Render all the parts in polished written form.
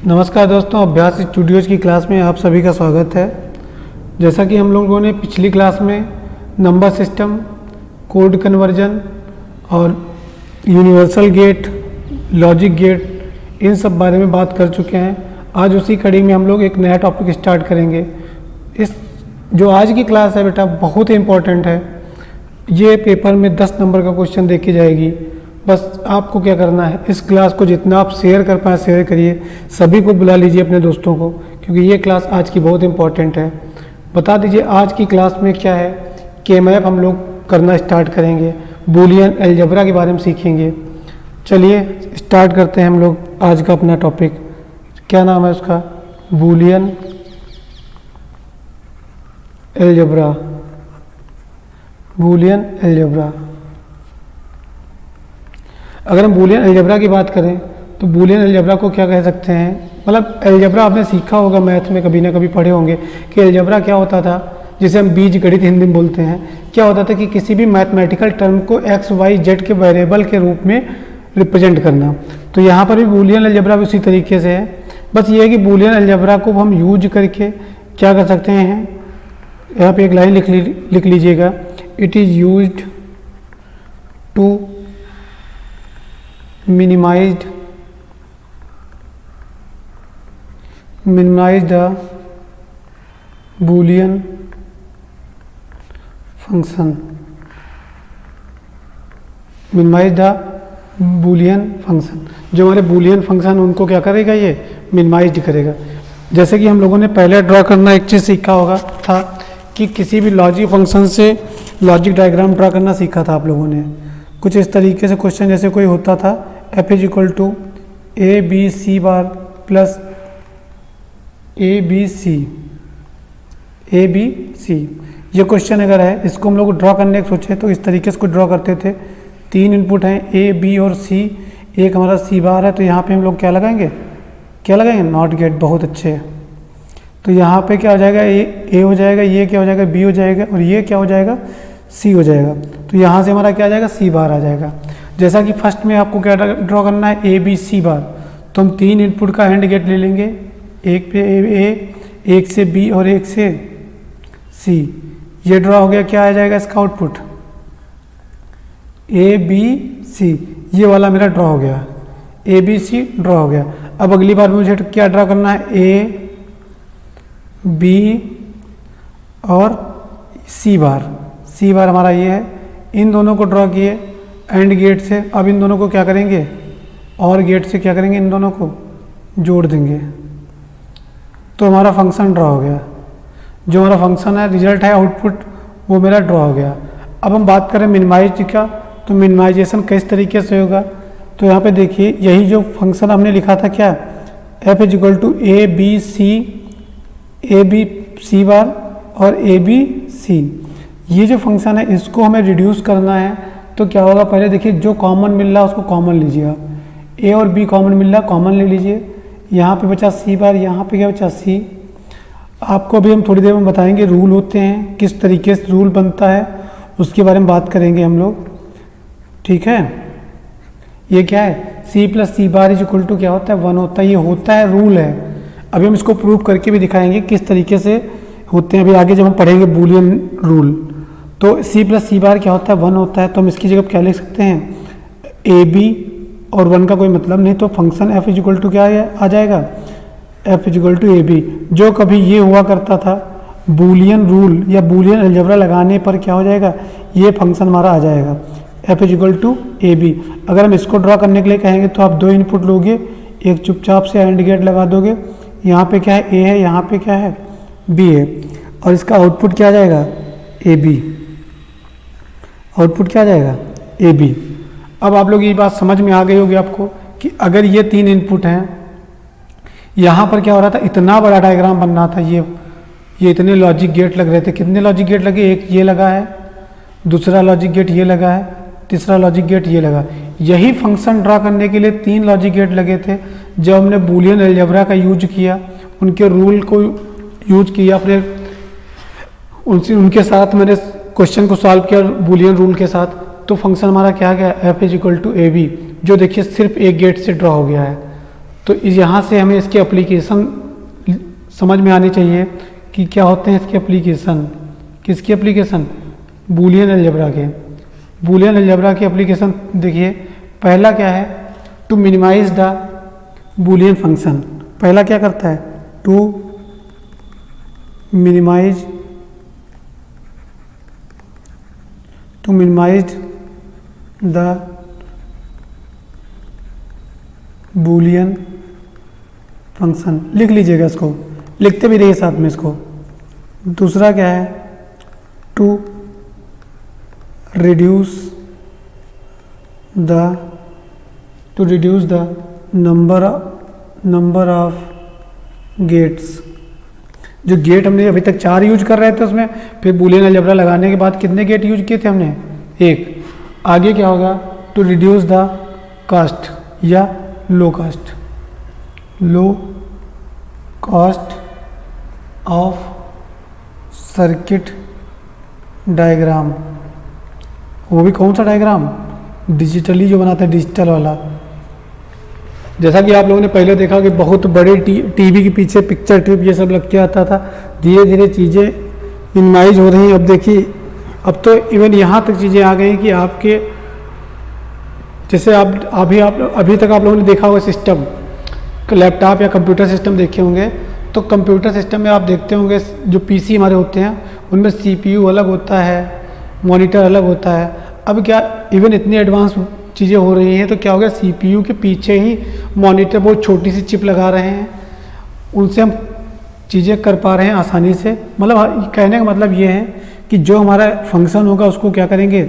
नमस्कार दोस्तों, अभ्यास स्टूडियोज़ की क्लास में आप सभी का स्वागत है। जैसा कि हम लोगों ने पिछली क्लास में नंबर सिस्टम, कोड कन्वर्जन और यूनिवर्सल गेट, लॉजिक गेट, इन सब बारे में बात कर चुके हैं। आज उसी कड़ी में हम लोग एक नया टॉपिक स्टार्ट करेंगे। इस जो आज की क्लास है बेटा बहुत ही इम्पोर्टेंट है। ये पेपर में 10 नंबर का क्वेश्चन देखी जाएगी। बस आपको क्या करना है, इस क्लास को जितना आप शेयर कर पाए शेयर करिए, सभी को बुला लीजिए अपने दोस्तों को, क्योंकि ये क्लास आज की बहुत इंपॉर्टेंट है। बता दीजिए आज की क्लास में क्या है। के मैप हम लोग करना स्टार्ट करेंगे, बूलियन अलजेब्रा के बारे में सीखेंगे। चलिए स्टार्ट करते हैं हम लोग आज का अपना टॉपिक। क्या नाम है उसका? Boolean algebra. Boolean algebra. अगर हम बूलियन अलजेब्रा की बात करें तो बूलियन अलजेब्रा को क्या कह सकते हैं, मतलब अलजेब्रा आपने सीखा होगा, मैथ में कभी ना कभी पढ़े होंगे कि अलजेब्रा क्या होता था, जिसे हम बीजगणित हिंदी में बोलते हैं। क्या होता था कि किसी भी मैथमेटिकल टर्म को एक्स वाई जेड के वेरिएबल के रूप में रिप्रेजेंट करना। तो यहाँ पर भी बूलियन अलजेब्रा भी उसी तरीके से है। बस ये है कि बूलियन अलजेब्रा को हम यूज करके क्या कर सकते हैं, यहाँ पे एक लाइन लिख लीजिएगा, it is used to minimize the boolean function। minimize the boolean function, जो हमारे boolean function उनको क्या करेगा, ये minimize करेगा। जैसे कि हम लोगों ने पहले ड्रॉ करना एक चीज़ सीखा होगा था कि किसी भी लॉजिक फंक्शन से लॉजिक डायग्राम ड्रॉ करना सीखा था आप लोगों ने। कुछ इस तरीके से क्वेश्चन जैसे कोई होता था, F is equal to A B C bar plus A B C, ये क्वेश्चन अगर है, इसको हम लोग ड्रॉ करने के सोचे तो इस तरीके से ड्रॉ करते थे। 3 इनपुट हैं ए बी और सी, एक हमारा सी बार है, तो यहाँ पे हम लोग क्या लगाएंगे, नॉट गेट। बहुत अच्छे है। तो यहाँ पे क्या हो जाएगा, ए हो जाएगा, ये क्या हो जाएगा, बी हो जाएगा, और ये क्या हो जाएगा, सी हो जाएगा। तो यहाँ से हमारा क्या आ जाएगा, सी बार आ जाएगा। जैसा कि फर्स्ट में आपको क्या ड्रॉ करना है, ए बी सी बार, तो हम 3 इनपुट का एंड गेट ले लेंगे, एक पे ए, एक से बी और एक से सी। ये ड्रॉ हो गया, क्या आ जाएगा इसका आउटपुट, ए बी सी। ये वाला मेरा ड्रॉ हो गया, ए बी सी ड्रॉ हो गया। अब अगली बार मुझे क्या ड्रॉ करना है, ए बी और सी बार हमारा ये है। इन दोनों को ड्रॉ किए एंड गेट से। अब इन दोनों को क्या करेंगे, और गेट से क्या करेंगे, इन दोनों को जोड़ देंगे, तो हमारा फंक्शन ड्रॉ हो गया। जो हमारा फंक्शन है, रिजल्ट है, आउटपुट, वो मेरा ड्रॉ हो गया। अब हम बात करें मिनिमाइज का, तो मिनिमाइजेशन किस तरीके से होगा। तो यहाँ पे देखिए, यही जो फंक्शन हमने लिखा था, क्या, F is equal to A B C bar और ए बी सी। ये जो फंक्शन है, इसको हमें रिड्यूस करना है। तो क्या होगा, पहले देखिए जो कॉमन मिल रहा है उसको कॉमन लीजिए आप। ए और बी कॉमन मिल रहा है, कॉमन ले लीजिए। यहाँ पे बचा सी बार, यहाँ पे क्या बचा सी। आपको अभी हम थोड़ी देर में बताएंगे रूल होते हैं, किस तरीके से रूल बनता है, उसके बारे में बात करेंगे हम लोग, ठीक है। ये क्या है, C plus C bar is equal to क्या होता है, 1 होता है। ये होता है, रूल है। अभी हम इसको प्रूव करके भी दिखाएंगे किस तरीके से होते हैं। अभी आगे जब हम पढ़ेंगे बूलियन रूल, तो सी प्लस सी बार क्या होता है, 1 होता है। तो हम इसकी जगह क्या लिख सकते हैं, ए बी, और 1 का कोई मतलब नहीं, तो function F is equal to क्या आ जाएगा, F is equal to A B. जो कभी ये हुआ करता था, बूलियन रूल या बूलियन अलजेब्रा लगाने पर क्या हो जाएगा, ये फंक्शन हमारा आ जाएगा, F is equal to A B. अगर हम इसको ड्रॉ करने के लिए कहेंगे तो आप 2 इनपुट लोगे, एक चुपचाप से एंड गेट लगा दोगे। यहाँ पे क्या है, ए है, यहाँ पे क्या है, बी है, और इसका आउटपुट क्या आ जाएगा, ए बी। आउटपुट क्या आ जाएगा, ए बी। अब आप लोग ये बात समझ में आ गई होगी आपको कि अगर ये 3 इनपुट हैं, यहाँ पर क्या हो रहा था, इतना बड़ा डायग्राम बन रहा था, ये इतने लॉजिक गेट लग रहे थे। कितने लॉजिक गेट लगे, एक ये लगा है, दूसरा लॉजिक गेट ये लगा है, तीसरा लॉजिक गेट ये लगा। यही फंक्शन ड्रा करने के लिए 3 लॉजिक गेट लगे थे। जब हमने बूलियन अलजेब्रा का यूज किया, उनके रूल को यूज किया, अपने उनके साथ मैंने क्वेश्चन को सॉल्व किया बूलियन रूल के साथ, तो फंक्शन हमारा क्या आ गया, F is equal to A B, जो देखिए सिर्फ एक गेट से ड्रॉ हो गया है। तो यहाँ से हमें इसके एप्लीकेशन समझ में आनी चाहिए कि क्या होते हैं इसके एप्लीकेशन। किसकी एप्लीकेशन? बूलियन अलजेब्रा के। बूलियन अलजेब्रा की एप्लीकेशन देखिए, पहला क्या है? To minimize the Boolean function. पहला क्या करता है? To minimize the Boolean function. लिख लीजिएगा इसको, लिखते भी रहिए साथ में इसको। दूसरा क्या है? To reduce the number of gates. जो गेट हमने अभी तक 4 यूज कर रहे थे उसमें, फिर बूलियन अलजेब्रा लगाने के बाद कितने गेट यूज किए थे हमने? 1। आगे क्या होगा? टू रिड्यूस द कास्ट या low cost of circuit diagram. वो भी कौन सा डायग्राम? डिजिटली जो बनाता है, डिजिटल वाला। जैसा कि आप लोगों ने पहले देखा कि बहुत बड़े टीवी के पीछे पिक्चर ट्यूब ये सब लग के आता था। धीरे धीरे चीज़ें मिनिमाइज हो रही हैं। अब देखिए, अब तो इवन यहाँ तक चीज़ें आ गई कि आपके जैसे अभी तक आप लोगों ने देखा होगा सिस्टम, लैपटॉप या कंप्यूटर सिस्टम देखे होंगे। तो कंप्यूटर सिस्टम में आप देखते होंगे जो पीसी हमारे होते हैं उनमें सीपीयू अलग होता है, मॉनिटर अलग होता है। अब क्या इवन इतनी एडवांस चीज़ें हो रही हैं तो क्या हो गया, सीपीयू के पीछे ही मॉनिटर बहुत छोटी सी चिप लगा रहे हैं, उनसे हम चीज़ें कर पा रहे हैं आसानी से। मतलब कहने का मतलब ये है कि जो हमारा फंक्शन होगा उसको क्या करेंगे,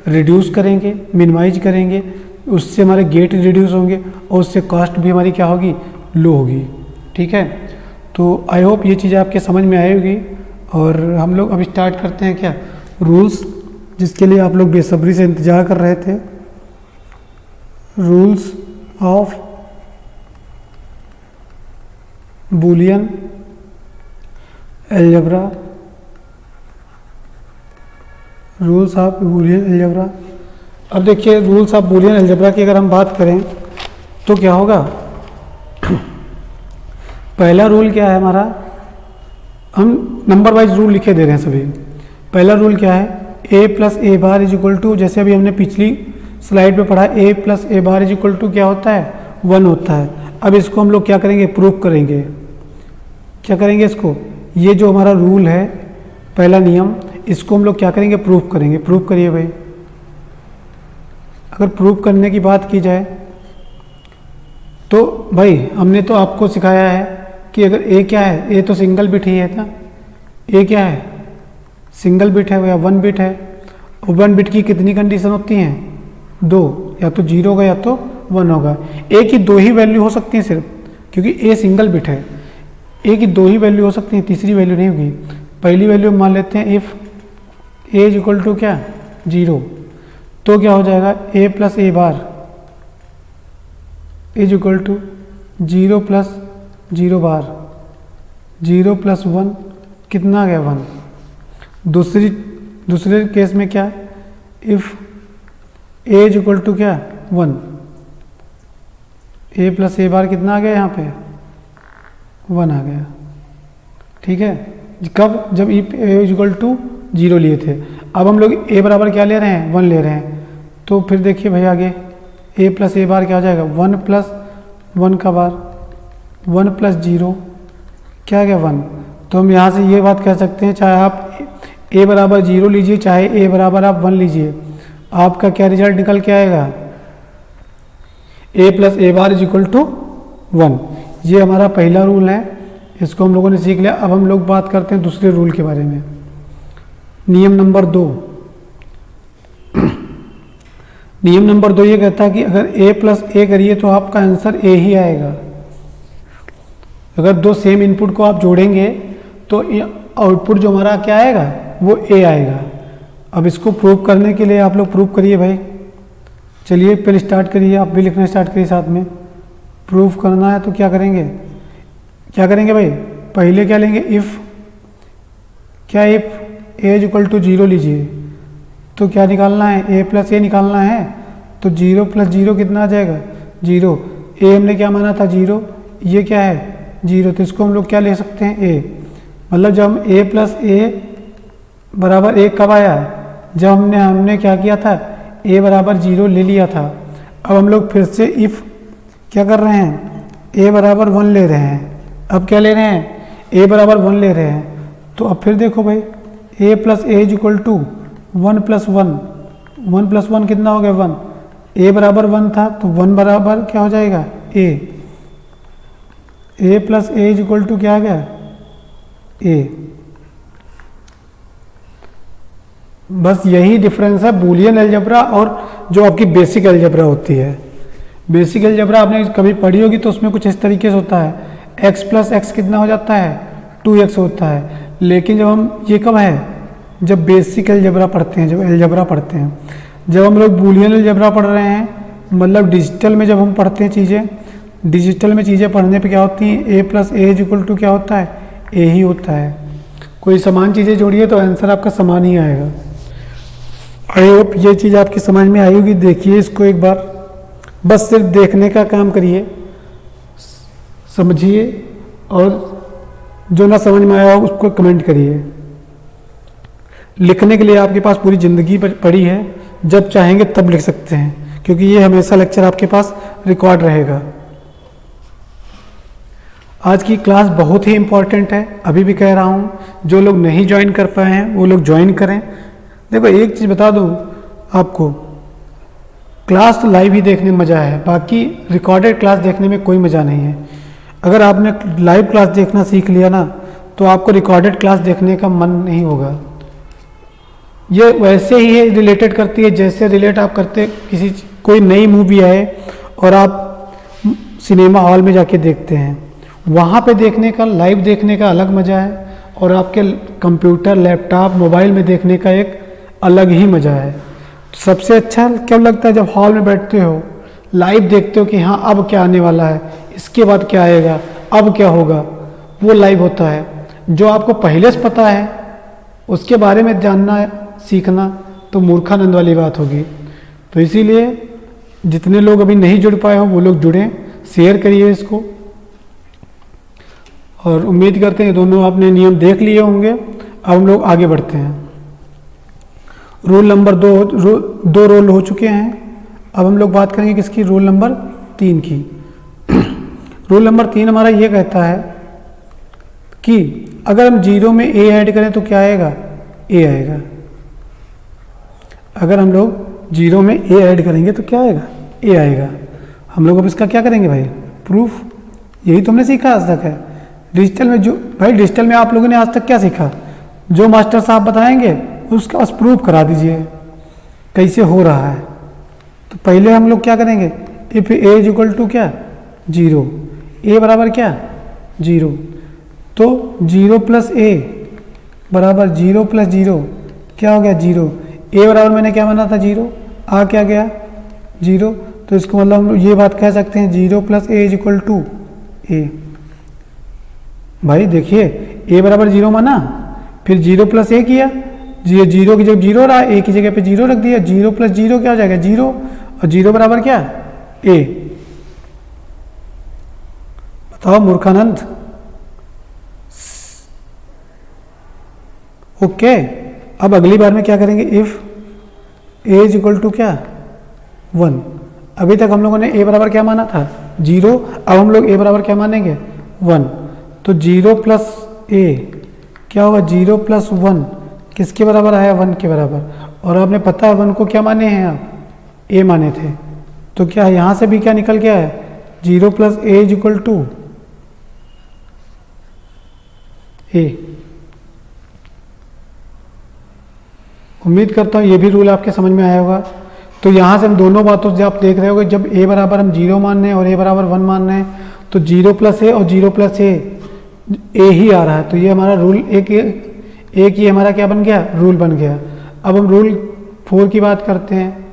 रिड्यूस करेंगे, मिनिमाइज करेंगे, उससे हमारे गेट रिड्यूस होंगे और उससे कॉस्ट भी हमारी क्या होगी, लो होगी। ठीक है, तो आई होप ये चीज़ें आपके समझ में आई होगी। और हम लोग अब स्टार्ट करते हैं क्या, रूल्स, जिसके लिए आप लोग बेसब्री से इंतज़ार कर रहे थे। Rules of Boolean algebra. Rules of Boolean algebra. अब देखिए, रूल्स ऑफ बूलियन अलजेब्रा की अगर हम बात करें तो क्या होगा, पहला रूल क्या है हमारा, हम नंबर वाइज रूल लिखे दे रहे हैं सभी। पहला रूल क्या है, a plus A bar is equal to, जैसे अभी हमने पिछली स्लाइड पे पढ़ा, a plus A bar is equal to क्या होता है, 1 होता है। अब इसको हम लोग क्या करेंगे, प्रूफ करेंगे। क्या करेंगे इसको, ये जो हमारा रूल है, पहला नियम, इसको हम लोग क्या करेंगे, प्रूफ करेंगे। प्रूफ करिए भाई। अगर प्रूफ करने की बात की जाए तो भाई हमने तो आपको सिखाया है कि अगर ए क्या है, ए तो सिंगल बिट ही है ना, ए क्या है, सिंगल बिट है या 1 बिट है। और 1 बिट की कितनी कंडीशन होती हैं, 2, या तो 0 होगा या तो 1 होगा। ए की 2 ही वैल्यू हो सकती हैं सिर्फ, क्योंकि ए सिंगल बिट है। ए की 2 ही वैल्यू हो सकती हैं, तीसरी वैल्यू नहीं होगी। पहली वैल्यू मान लेते हैं if A is equal to क्या, 0, तो क्या हो जाएगा, A plus A bar is equal to 0 plus 0 bar, 0 plus 1 कितना आ गया, 1। दूसरे केस में क्या, if A is equal to क्या, 1, ए प्लस ए बार कितना आ गया यहाँ पे, 1 आ गया। ठीक है, कब, जब ए इज इक्वल टू 0 लिए थे। अब हम लोग ए बराबर क्या ले रहे हैं, 1 ले रहे हैं। तो फिर देखिए भाई आगे, ए प्लस ए बार क्या हो जाएगा, 1 प्लस 1 का बार, 1 प्लस 0 क्या आ गया, 1। तो हम यहाँ से ये बात कह सकते हैं, चाहे आप ए बराबर 0 लीजिए, चाहे ए बराबर आप 1 लीजिए, आपका क्या रिजल्ट निकल के आएगा, A plus A bar is equal to 1। ये हमारा पहला रूल है, इसको हम लोगों ने सीख लिया। अब हम लोग बात करते हैं दूसरे रूल के बारे में। नियम नंबर 2। नियम नंबर 2 ये कहता है कि अगर a प्लस ए करिए तो आपका आंसर a ही आएगा। अगर 2 सेम इनपुट को आप जोड़ेंगे तो आउटपुट जो हमारा क्या आएगा, वो a आएगा। अब इसको प्रूव करने के लिए आप लोग प्रूव करिए भाई। चलिए पहले स्टार्ट करिए, आप भी लिखना स्टार्ट करिए साथ में। प्रूफ करना है तो क्या करेंगे भाई, पहले क्या लेंगे, इफ़ क्या, if A is equal to 0 लीजिए, तो क्या निकालना है, ए प्लस ए निकालना है। तो 0 प्लस 0 कितना आ जाएगा, 0। ए हमने क्या माना था, 0, ये क्या है 0, तो इसको हम लोग क्या ले सकते हैं a, मतलब जब हम a प्लस ए बराबर 1 कब आया, जब हमने क्या किया था, a बराबर 0 ले लिया था। अब हम लोग फिर से इफ़ क्या कर रहे हैं, a बराबर 1 ले रहे हैं। अब क्या ले रहे हैं, a बराबर 1 ले रहे हैं। तो अब फिर देखो भाई, a plus A is equal to 1 plus 1, 1 plus 1 कितना हो गया 1, a बराबर 1 था तो 1 बराबर क्या हो जाएगा a plus A is equal to क्या आ गया a। बस यही डिफरेंस है बूलियन अलजेब्रा और जो आपकी बेसिक अलजेब्रा होती है। बेसिक अलजेब्रा आपने कभी पढ़ी होगी तो उसमें कुछ इस तरीके से होता है, x प्लस एक्स कितना हो जाता है 2x होता है। लेकिन जब हम ये कब है, जब बेसिक अलजेब्रा पढ़ते हैं, जब अलजेब्रा पढ़ते हैं, जब हम लोग बूलियन अलजेब्रा पढ़ रहे हैं, मतलब डिजिटल में जब हम पढ़ते हैं चीज़ें, डिजिटल में चीज़ें पढ़ने पे क्या होती हैं, a plus A is equal to क्या होता है a ही होता है। कोई समान चीज़ें जोड़िए तो आंसर आपका समान ही आएगा। आई होप ये चीज़ आपकी समझ में आई होगी। देखिए इसको एक बार, बस सिर्फ देखने का काम करिए, समझिए, और जो ना समझ में आया हो उसको कमेंट करिए। लिखने के लिए आपके पास पूरी ज़िंदगी पड़ी है, जब चाहेंगे तब लिख सकते हैं, क्योंकि ये हमेशा लेक्चर आपके पास रिकॉर्ड रहेगा। आज की क्लास बहुत ही इम्पॉर्टेंट है, अभी भी कह रहा हूँ, जो लोग नहीं ज्वाइन कर पाए हैं वो लोग ज्वाइन करें। देखो एक चीज़ बता दूँ आपको, क्लास तो लाइव ही देखने में मज़ा है, बाकी रिकॉर्डेड क्लास देखने में कोई मज़ा नहीं है। अगर आपने लाइव क्लास देखना सीख लिया ना, तो आपको रिकॉर्डेड क्लास देखने का मन नहीं होगा। ये वैसे ही रिलेटेड करती है जैसे रिलेट आप करते किसी कोई नई मूवी आए और आप सिनेमा हॉल में जाके देखते हैं, वहाँ पे देखने का, लाइव देखने का अलग मज़ा है, और आपके कंप्यूटर, लैपटॉप, मोबाइल में देखने का एक अलग ही मज़ा है। सबसे अच्छा कब लगता है, जब हॉल में बैठते हो, लाइव देखते हो कि हाँ अब क्या आने वाला है, इसके बाद क्या आएगा, अब क्या होगा, वो लाइव होता है। जो आपको पहले से पता है उसके बारे में जानना सीखना तो मूर्खानंद वाली बात होगी। तो इसीलिए जितने लोग अभी नहीं जुड़ पाए हो वो लोग जुड़ें, शेयर करिए इसको, और उम्मीद करते हैं दोनों आपने नियम देख लिए होंगे। अब हम लोग आगे बढ़ते हैं। रूल नंबर 2 रोल हो चुके हैं। अब हम लोग बात करेंगे किसकी, रूल नंबर 3 की। रूल नंबर 3 हमारा ये कहता है कि अगर हम 0 में a ऐड करें तो क्या आएगा, a आएगा। अगर हम लोग 0 में a ऐड करेंगे तो क्या आएगा, a आएगा। हम लोग अब इसका क्या करेंगे भाई, प्रूफ। यही तुमने सीखा आज तक है डिजिटल में। जो भाई डिजिटल में आप लोगों ने आज तक क्या सीखा, जो मास्टर साहब बताएंगे उसका बस प्रूफ करा दीजिए कैसे हो रहा है। तो पहले हम लोग क्या करेंगे, if a is equal to क्या 0, a बराबर क्या 0, तो 0 प्लस a बराबर 0 प्लस 0 क्या हो गया 0। a बराबर मैंने क्या माना था 0, आ क्या गया 0, तो इसको मतलब हम लोग ये बात कह सकते हैं 0 plus a is equal to a। भाई देखिए a बराबर 0 माना, फिर 0 प्लस a किया, 0 की जगह 0 रहा, a की जगह पे 0 रख दिया, 0 प्लस 0 क्या हो जाएगा 0, और 0 बराबर क्या a। बताओ मूर्खानंद। ओके, अब अगली बार में क्या करेंगे, if a is equal to क्या 1। अभी तक हम लोगों ने a बराबर क्या माना था 0, अब हम लोग a बराबर क्या मानेंगे 1। तो 0 प्लस a क्या होगा 0 प्लस 1 किसके बराबर आया 1 के बराबर। और आपने पता है 1 को क्या माने हैं आप, a माने थे, तो क्या यहाँ से भी क्या निकल गया है 0 plus a is equal to a। उम्मीद करता हूँ ये भी रूल आपके समझ में आया होगा। तो यहाँ से हम दोनों बातों से आप देख रहे होगे, जब a बराबर हम 0 मान रहे हैं और a बराबर 1 मान रहे हैं, तो 0 प्लस a और 0 प्लस a ही आ रहा है। तो ये हमारा रूल एक ये हमारा क्या बन गया, रूल बन गया। अब हम रूल 4 की बात करते हैं।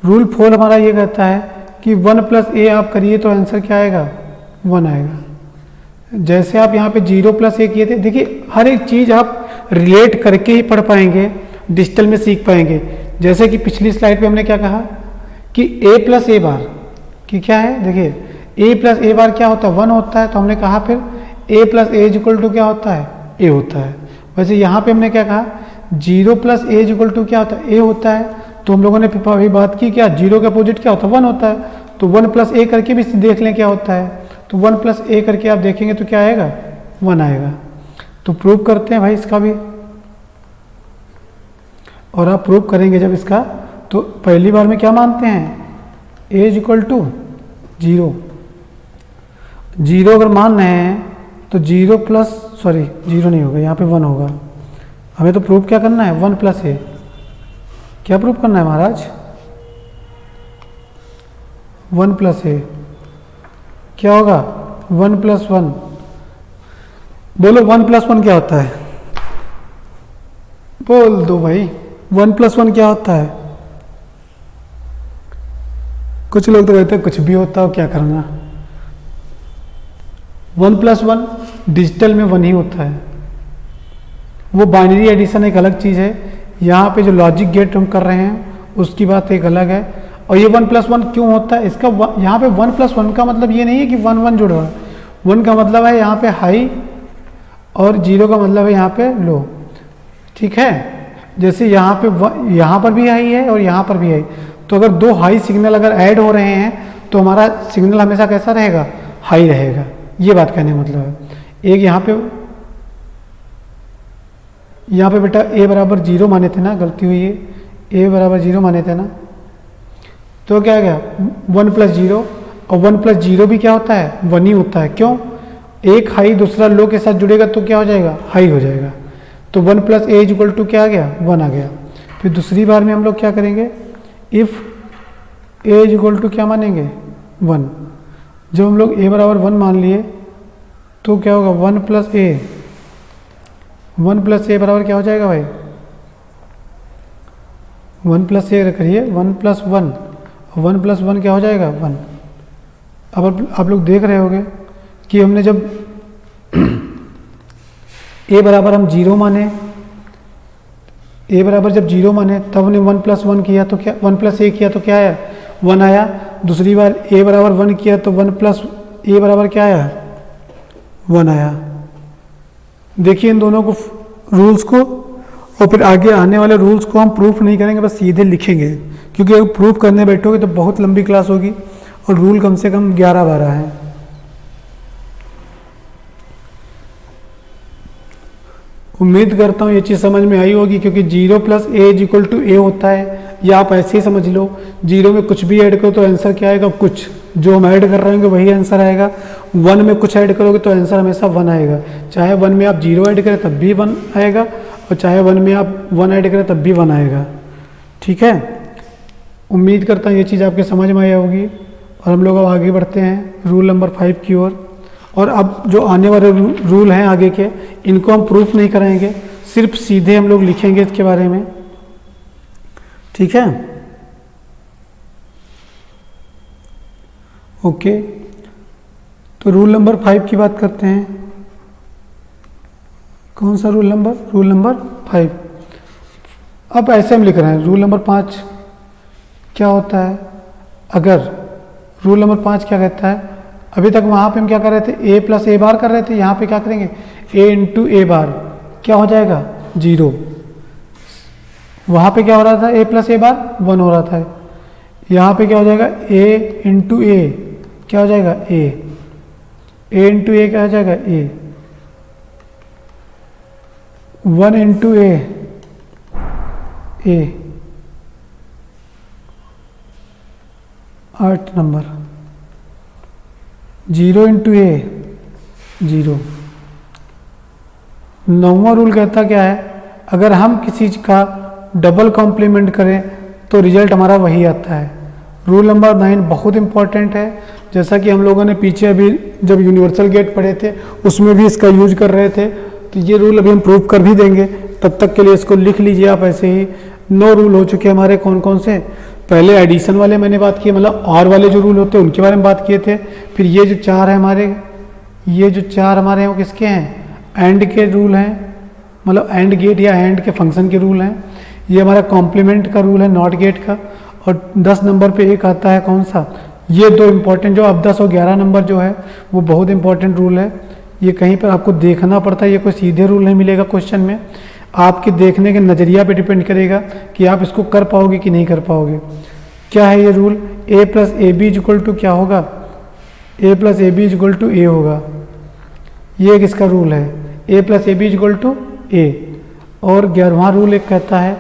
रूल 4 हमारा ये कहता है कि 1 प्लस a आप करिए तो आंसर क्या आएगा 1 आएगा। जैसे आप यहाँ पे 0 प्लस a किए थे, देखिए हर एक चीज़ आप रिलेट करके ही पढ़ पाएंगे, डिजिटल में सीख पाएंगे। जैसे कि पिछली स्लाइड पे हमने क्या कहा कि a प्लस a बार कि क्या है, देखिए ए प्लस ए बार क्या होता है, 1 होता है। तो हमने कहा फिर A plus A is equal to क्या होता है, ए होता है। वैसे यहाँ पे हमने क्या कहा, 0 plus A is equal to क्या होता है, ए होता है। तो हम लोगों ने अभी बात की क्या, 0 का अपोजिट क्या होता है, 1 होता है। तो 1 प्लस ए करके भी देख लें क्या होता है। तो 1 प्लस ए करके आप देखेंगे तो क्या आएगा, 1 आएगा। तो प्रूव करते हैं भाई इसका भी, और आप प्रूव करेंगे जब इसका, तो पहली बार में क्या मानते हैं, ए इज इक्वल टू 0। 0 अगर मान रहे हैं तो 0 प्लस, सॉरी 0 नहीं होगा, यहाँ पे 1 होगा। हमें तो प्रूव क्या करना है, 1 प्लस ए। क्या प्रूव करना है महाराज, 1 प्लस ए क्या होगा, 1 प्लस 1। बोलो 1 प्लस 1 क्या होता है, बोल दो भाई, 1 प्लस 1 क्या होता है। कुछ लोग तो कहते हैं कुछ भी होता हो, क्या करना। 1 प्लस 1 डिजिटल में 1 ही होता है। वो बाइनरी एडिशन एक अलग चीज़ है, यहाँ पे जो लॉजिक गेट हम कर रहे हैं उसकी बात एक अलग है। और ये 1 प्लस 1 क्यों होता है, इसका यहाँ पे 1 प्लस 1 का मतलब ये नहीं है कि 1 1 जुड़ा हुआ है। 1 का मतलब है यहाँ पे हाई, और 0 का मतलब है यहाँ पे लो, ठीक है। जैसे यहाँ पे यहाँ पर भी हाई है और यहाँ पर भी हाई, तो अगर दो हाई सिग्नल अगर ऐड हो रहे हैं तो हमारा सिग्नल हमेशा कैसा रहेगा, हाई रहेगा। ये बात कहने मतलब है। एक यहाँ पे बेटा ए बराबर 0 माने थे ना, गलती हुई है, ए बराबर 0 माने थे ना, तो क्या गया 1 प्लस 0, और 1 प्लस 0 भी क्या होता है, 1 ही होता है। क्यों, एक हाई दूसरा लो के साथ जुड़ेगा तो क्या हो जाएगा, हाई हो जाएगा। तो 1 plus A is equal to क्या आ गया, 1 आ गया। फिर दूसरी बार में हम लोग क्या करेंगे, if A is equal to क्या मानेंगे, 1। जब हम लोग ए बराबर 1 मान लिए तो क्या होगा, 1 प्लस ए, 1 प्लस ए बराबर क्या हो जाएगा भाई, 1 प्लस ए करिए, 1 प्लस 1, 1 प्लस 1 क्या हो जाएगा, 1। अब आप लोग देख रहे होंगे कि हमने जब ए बराबर हम 0 माने, ए बराबर जब 0 माने तब हमने 1 प्लस 1 किया तो क्या, 1 प्लस ए किया तो क्या आया, 1 आया। दूसरी बार ए बराबर 1 किया तो 1 प्लस ए बराबर क्या आया, 1 आया। देखिए इन दोनों को रूल्स को, और फिर आगे आने वाले रूल्स को हम प्रूफ नहीं करेंगे, बस सीधे लिखेंगे, क्योंकि अगर प्रूफ करने बैठोगे तो बहुत लंबी क्लास होगी और रूल कम से कम 11-12 हैं। उम्मीद करता हूँ ये चीज़ समझ में आई होगी, क्योंकि 0 plus A is equal to A होता है, या आप ऐसे ही समझ लो, 0 में कुछ भी ऐड करो तो आंसर क्या आएगा, कुछ जो हम ऐड कर रहे होंगे वही आंसर आएगा। 1 में कुछ ऐड करोगे तो आंसर हमेशा 1 आएगा, चाहे 1 में आप 0 ऐड करें तब भी 1 आएगा, और चाहे 1 में आप 1 ऐड करें तब भी 1 आएगा। ठीक है, उम्मीद करता हूँ ये चीज़ आपके समझ में आई होगी। और हम लोग अब आगे बढ़ते हैं रूल नंबर 5 की ओर। और अब जो आने वाले रूल हैं आगे के, इनको हम प्रूफ नहीं कराएंगे, सिर्फ सीधे हम लोग लिखेंगे इसके बारे में। ठीक है, ओके। तो रूल नंबर 5 की बात करते हैं। कौन सा रूल नंबर, रूल नंबर 5। अब ऐसे हम लिख रहे हैं, रूल नंबर 5 क्या होता है। अगर रूल नंबर 5 क्या कहता है, अभी तक वहाँ पे हम क्या कर रहे थे, ए प्लस ए बार कर रहे थे, यहाँ पे क्या करेंगे, ए इंटू ए बार, क्या हो जाएगा 0। वहाँ पे क्या हो रहा था, ए प्लस ए बार 1 हो रहा था, यहाँ पे क्या हो जाएगा, ए इंटू ए क्या हो जाएगा, ए इंटू ए क्या हो जाएगा, ए। 1 इंटू ए, 8 नंबर। 0 इंटू ए 0। 9वां रूल कहता क्या है, अगर हम किसी चीज का डबल कॉम्प्लीमेंट करें तो रिजल्ट हमारा वही आता है। रूल नंबर 9 बहुत इंपॉर्टेंट है, जैसा कि हम लोगों ने पीछे अभी जब यूनिवर्सल गेट पढ़े थे उसमें भी इसका यूज कर रहे थे, तो ये रूल अभी हम प्रूव कर भी देंगे। तब तक के लिए इसको लिख लीजिए आप ऐसे ही। 9 रूल हो चुके हमारे, कौन कौन से, पहले एडिशन वाले मैंने बात की, मतलब और वाले जो रूल होते हैं उनके बारे में बात किए थे। फिर ये जो 4 है हमारे, ये जो 4 हमारे हैं वो किसके हैं, एंड के रूल हैं, मतलब एंड गेट या एंड के फंक्शन के रूल हैं। ये हमारा कॉम्प्लीमेंट का रूल है, नॉट गेट का। और 10 नंबर पे एक आता है कौन सा, ये दो इंपॉर्टेंट जो अब 10 और 11 नंबर जो है वो बहुत इंपॉर्टेंट रूल है। ये कहीं पर आपको देखना पड़ता है, ये कोई सीधे रूल नहीं मिलेगा क्वेश्चन में, आपके देखने के नज़रिया पे डिपेंड करेगा कि आप इसको कर पाओगे कि नहीं कर पाओगे। क्या है ये rule? a plus A B is equal to क्या होगा? a plus A B is equal to A होगा। ये किसका रूल है? a plus A B is equal to A. और 11वां रूल एक कहता है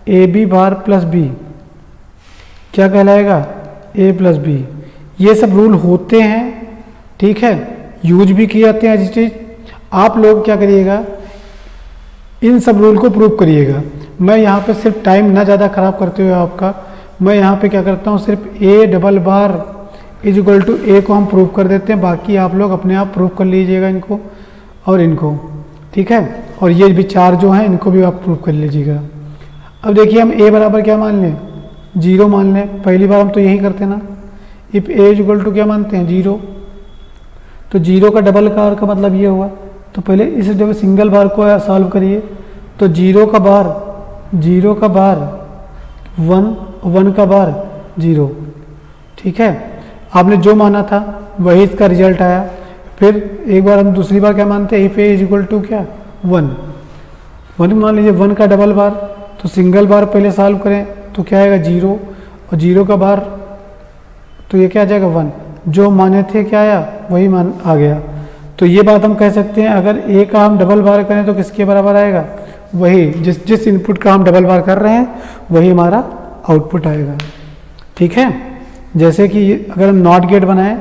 A B bar plus B क्या कहलाएगा? a plus B. ये सब रूल होते हैं, ठीक है, यूज भी किए जाते हैं ऐसी चीज़। आप लोग क्या करिएगा, इन सब रूल को प्रूव करिएगा। मैं यहाँ पे सिर्फ टाइम ना ज़्यादा ख़राब करते हुए आपका, मैं यहाँ पे क्या करता हूँ, सिर्फ a double bar is equal to A को हम प्रूव कर देते हैं, बाकी आप लोग अपने आप प्रूव कर लीजिएगा इनको और इनको, ठीक है। और ये भी चार जो हैं इनको भी आप प्रूव कर लीजिएगा। अब देखिए हम a बराबर क्या मान लें? 0 मान लें। पहली बार हम तो यही करते ना, if a is equal to क्या मानते हैं? 0। तो 0 का डबल बार का मतलब ये हुआ, तो पहले इस जब सिंगल बार को सॉल्व करिए। तो 0 का बार 1, 1 का बार 0, ठीक है। आपने जो माना था वही इसका रिजल्ट आया। फिर एक बार हम दूसरी बार क्या मानते हैं? If A is equal to क्या? 1 मान लीजिए। 1 का डबल बार, तो सिंगल बार पहले सॉल्व करें तो क्या आएगा? 0, और 0 का बार तो ये क्या आ जाएगा? 1। जो माने थे क्या आया? वही मान आ गया। तो ये बात हम कह सकते हैं, अगर ए का हम डबल बार करें तो किसके बराबर आएगा? वही जिस इनपुट का हम डबल बार कर रहे हैं वही हमारा आउटपुट आएगा, ठीक है। जैसे कि अगर हम नॉट गेट बनाएं,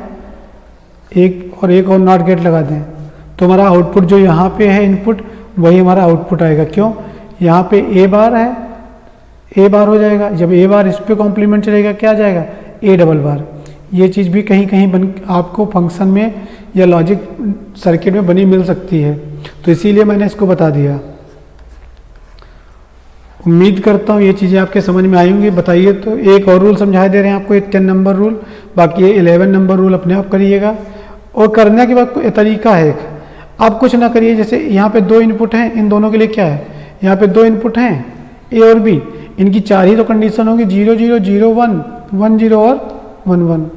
एक और नॉट गेट लगा दें, तो हमारा आउटपुट जो यहाँ पे है इनपुट वही हमारा आउटपुट आएगा। क्यों? यहाँ पे ए बार है, ए बार हो जाएगा। जब ए बार इस पे कॉम्प्लीमेंट चलेगा क्या आ जाएगा? ए डबल बार। ये चीज़ भी कहीं कहीं आपको फंक्शन में या लॉजिक सर्किट में बनी मिल सकती है, तो इसीलिए मैंने इसको बता दिया। उम्मीद करता हूँ ये चीज़ें आपके समझ में आई होंगी। बताइए, तो एक और रूल समझा दे रहे हैं आपको, 10 नंबर रूल, बाकी ये 11 नंबर रूल अपने आप करिएगा। और करने के बाद तरीका है एक, आप कुछ ना करिए। जैसे यहाँ पे 2 इनपुट हैं, इन दोनों के लिए क्या है? यहाँ पे 2 इनपुट हैं ए और बी, इनकी 4 ही तो कंडीशन होगी, 0 0 0 1 1 0 और 1 1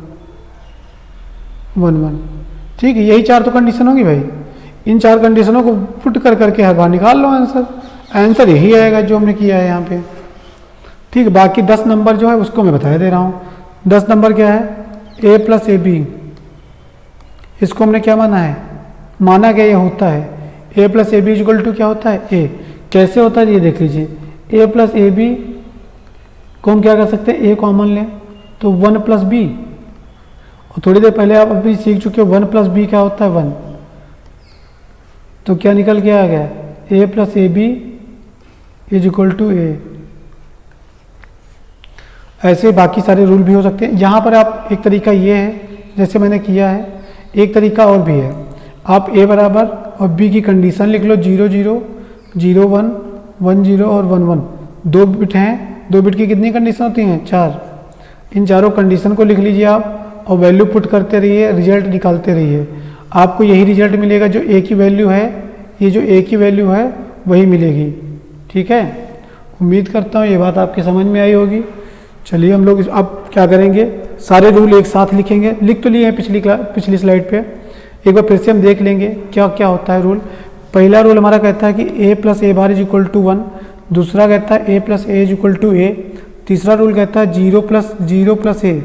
1 1, ठीक है। यही 4 तो कंडीशन होगी भाई। इन 4 कंडीशनों को पुट कर करके हर बार निकाल लो आंसर यही आएगा जो हमने किया है यहाँ पे, ठीक है। बाकी 10 नंबर जो है उसको मैं बता दे रहा हूँ। 10 नंबर क्या है? a प्लस ए बी, इसको हमने क्या माना है? माना क्या ये होता है? a plus A B equal to क्या होता है? a। कैसे होता है ये देख लीजिए। a प्लस ए बी को हम क्या कर सकते हैं? a कॉमन लें तो 1 प्लस बी, और थोड़ी देर पहले आप अभी सीख चुके हो 1 प्लस बी क्या होता है? 1। तो क्या निकल के आ गया? a plus A B is equal to A. ऐसे बाकी सारे रूल भी हो सकते हैं। यहाँ पर आप एक तरीका ये है जैसे मैंने किया है, एक तरीका और भी है। आप a बराबर और b की कंडीशन लिख लो, 0 0 0 1 1 0 और 1 1। 2 बिट हैं, 2 बिट की कितनी कंडीशन होती हैं? 4। इन चारों कंडीशन को लिख लीजिए आप और वैल्यू पुट करते रहिए, रिजल्ट निकालते रहिए। आपको यही रिजल्ट मिलेगा जो a की वैल्यू है, ये जो a की वैल्यू है वही मिलेगी, ठीक है। उम्मीद करता हूँ ये बात आपके समझ में आई होगी। चलिए हम लोग अब क्या करेंगे, सारे रूल एक साथ लिखेंगे। लिख तो लिए हैं पिछली स्लाइड पे, एक बार फिर से हम देख लेंगे क्या क्या होता है रूल। पहला रूल हमारा कहता है कि a plus A bar is equal to 1। दूसरा कहता है a plus A is equal to A. तीसरा रूल कहता है 0 प्लस ए,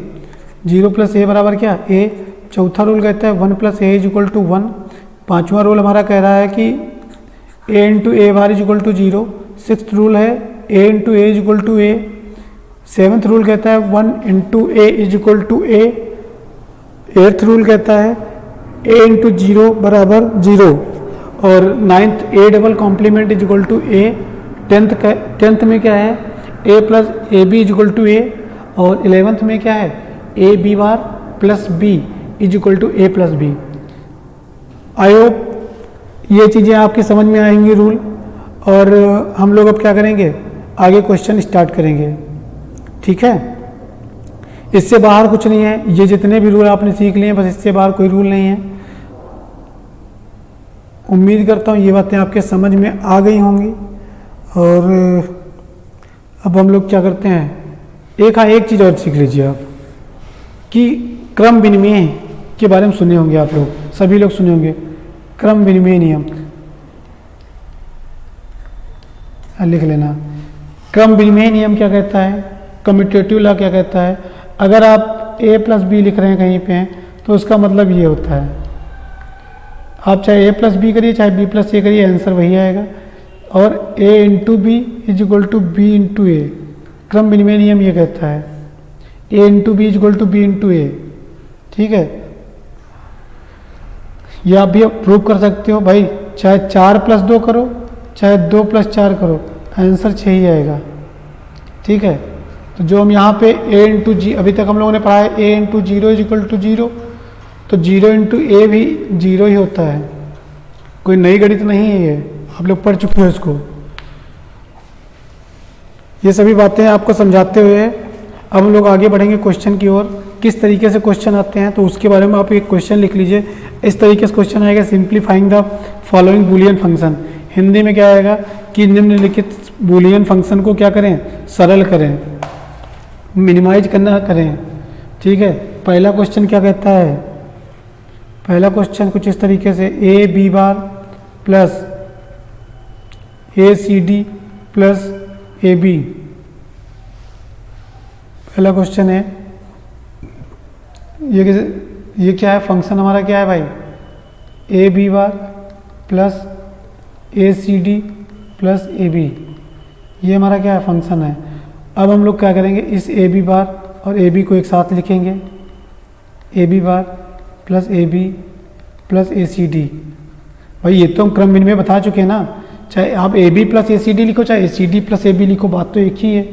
0 प्लस ए बराबर क्या? a। चौथा रूल कहता है 1 plus A is equal to 1। पाँचवा रूल हमारा कह रहा है कि a into A bar is equal to 0। Sixth rule है a into A is equal to A. Seventh rule कहता है 1 into A is equal to A. Eighth rule कहता है a इंटू 0 बराबर 0। और ninth a double complement is equal to a। Tenth में क्या है? a plus A B is equal to A. और 11th में क्या है? a B bar plus B is equal to A plus B. I hope ये चीज़ें आपकी समझ में आएंगी रूल। और हम लोग अब क्या करेंगे, आगे क्वेश्चन स्टार्ट करेंगे, ठीक है। इससे बाहर कुछ नहीं है, ये जितने भी रूल आपने सीख लिए हैं बस इससे बाहर कोई रूल नहीं है। उम्मीद करता हूँ ये बातें आपके समझ में आ गई होंगी। और अब हम लोग क्या करते हैं, एक चीज़ और सीख लीजिए आप कि क्रम विनिमय के बारे में सुने होंगे आप लोग, सभी लोग सुने होंगे क्रम विनिमय नियम, लिख लेना। क्रम विनिमय नियम क्या कहता है, कम्यूटेटिव लॉ क्या कहता है, अगर आप a प्लस बी लिख रहे हैं कहीं पे तो उसका मतलब ये होता है, आप चाहे a प्लस बी करिए चाहे b प्लस ए करिए, आंसर वही आएगा। और a into B is equal to B into A, क्रम विनिमय नियम ये कहता है a into B is equal to B into A. ठीक है, ये आप भी प्रूव कर सकते हो भाई, चाहे 4 प्लस 2 करो चाहे 2 प्लस 4 करो, आंसर 6 ही आएगा। ठीक है, तो जो हम यहाँ पे a इंटू जी, अभी तक हम लोगों ने पढ़ा है a into zero is equal to zero, तो जीरो इंटू ए भी जीरो ही होता है, कोई नई गणित नहीं है ये, आप लोग पढ़ चुके हो इसको। ये सभी बातें आपको समझाते हुए अब हम लोग आगे बढ़ेंगे क्वेश्चन की ओर, किस तरीके से क्वेश्चन आते हैं तो उसके बारे में आप एक क्वेश्चन लिख लीजिए। इस तरीके से क्वेश्चन आएगा, simplifying the following Boolean function, Hindi में क्या आएगा कि निम्नलिखित बूलियन फंक्शन को क्या करें, सरल करें, मिनिमाइज करना करें। ठीक है, पहला क्वेश्चन क्या कहता है, पहला क्वेश्चन कुछ इस तरीके से A B bar plus A C D plus A B, पहला क्वेश्चन है। ये क्या है, फंक्शन हमारा क्या है भाई, A B bar plus A C D plus A B, ये हमारा क्या है, फंक्शन है। अब हम लोग क्या करेंगे, इस ए बी बार और ए बी को एक साथ लिखेंगे, A B bar plus A B plus A C D. भाई ये तो हम क्रम विनिमय बता चुके हैं ना, चाहे आप A B plus A C D लिखो चाहे A C D plus A B लिखो, बात तो एक ही है।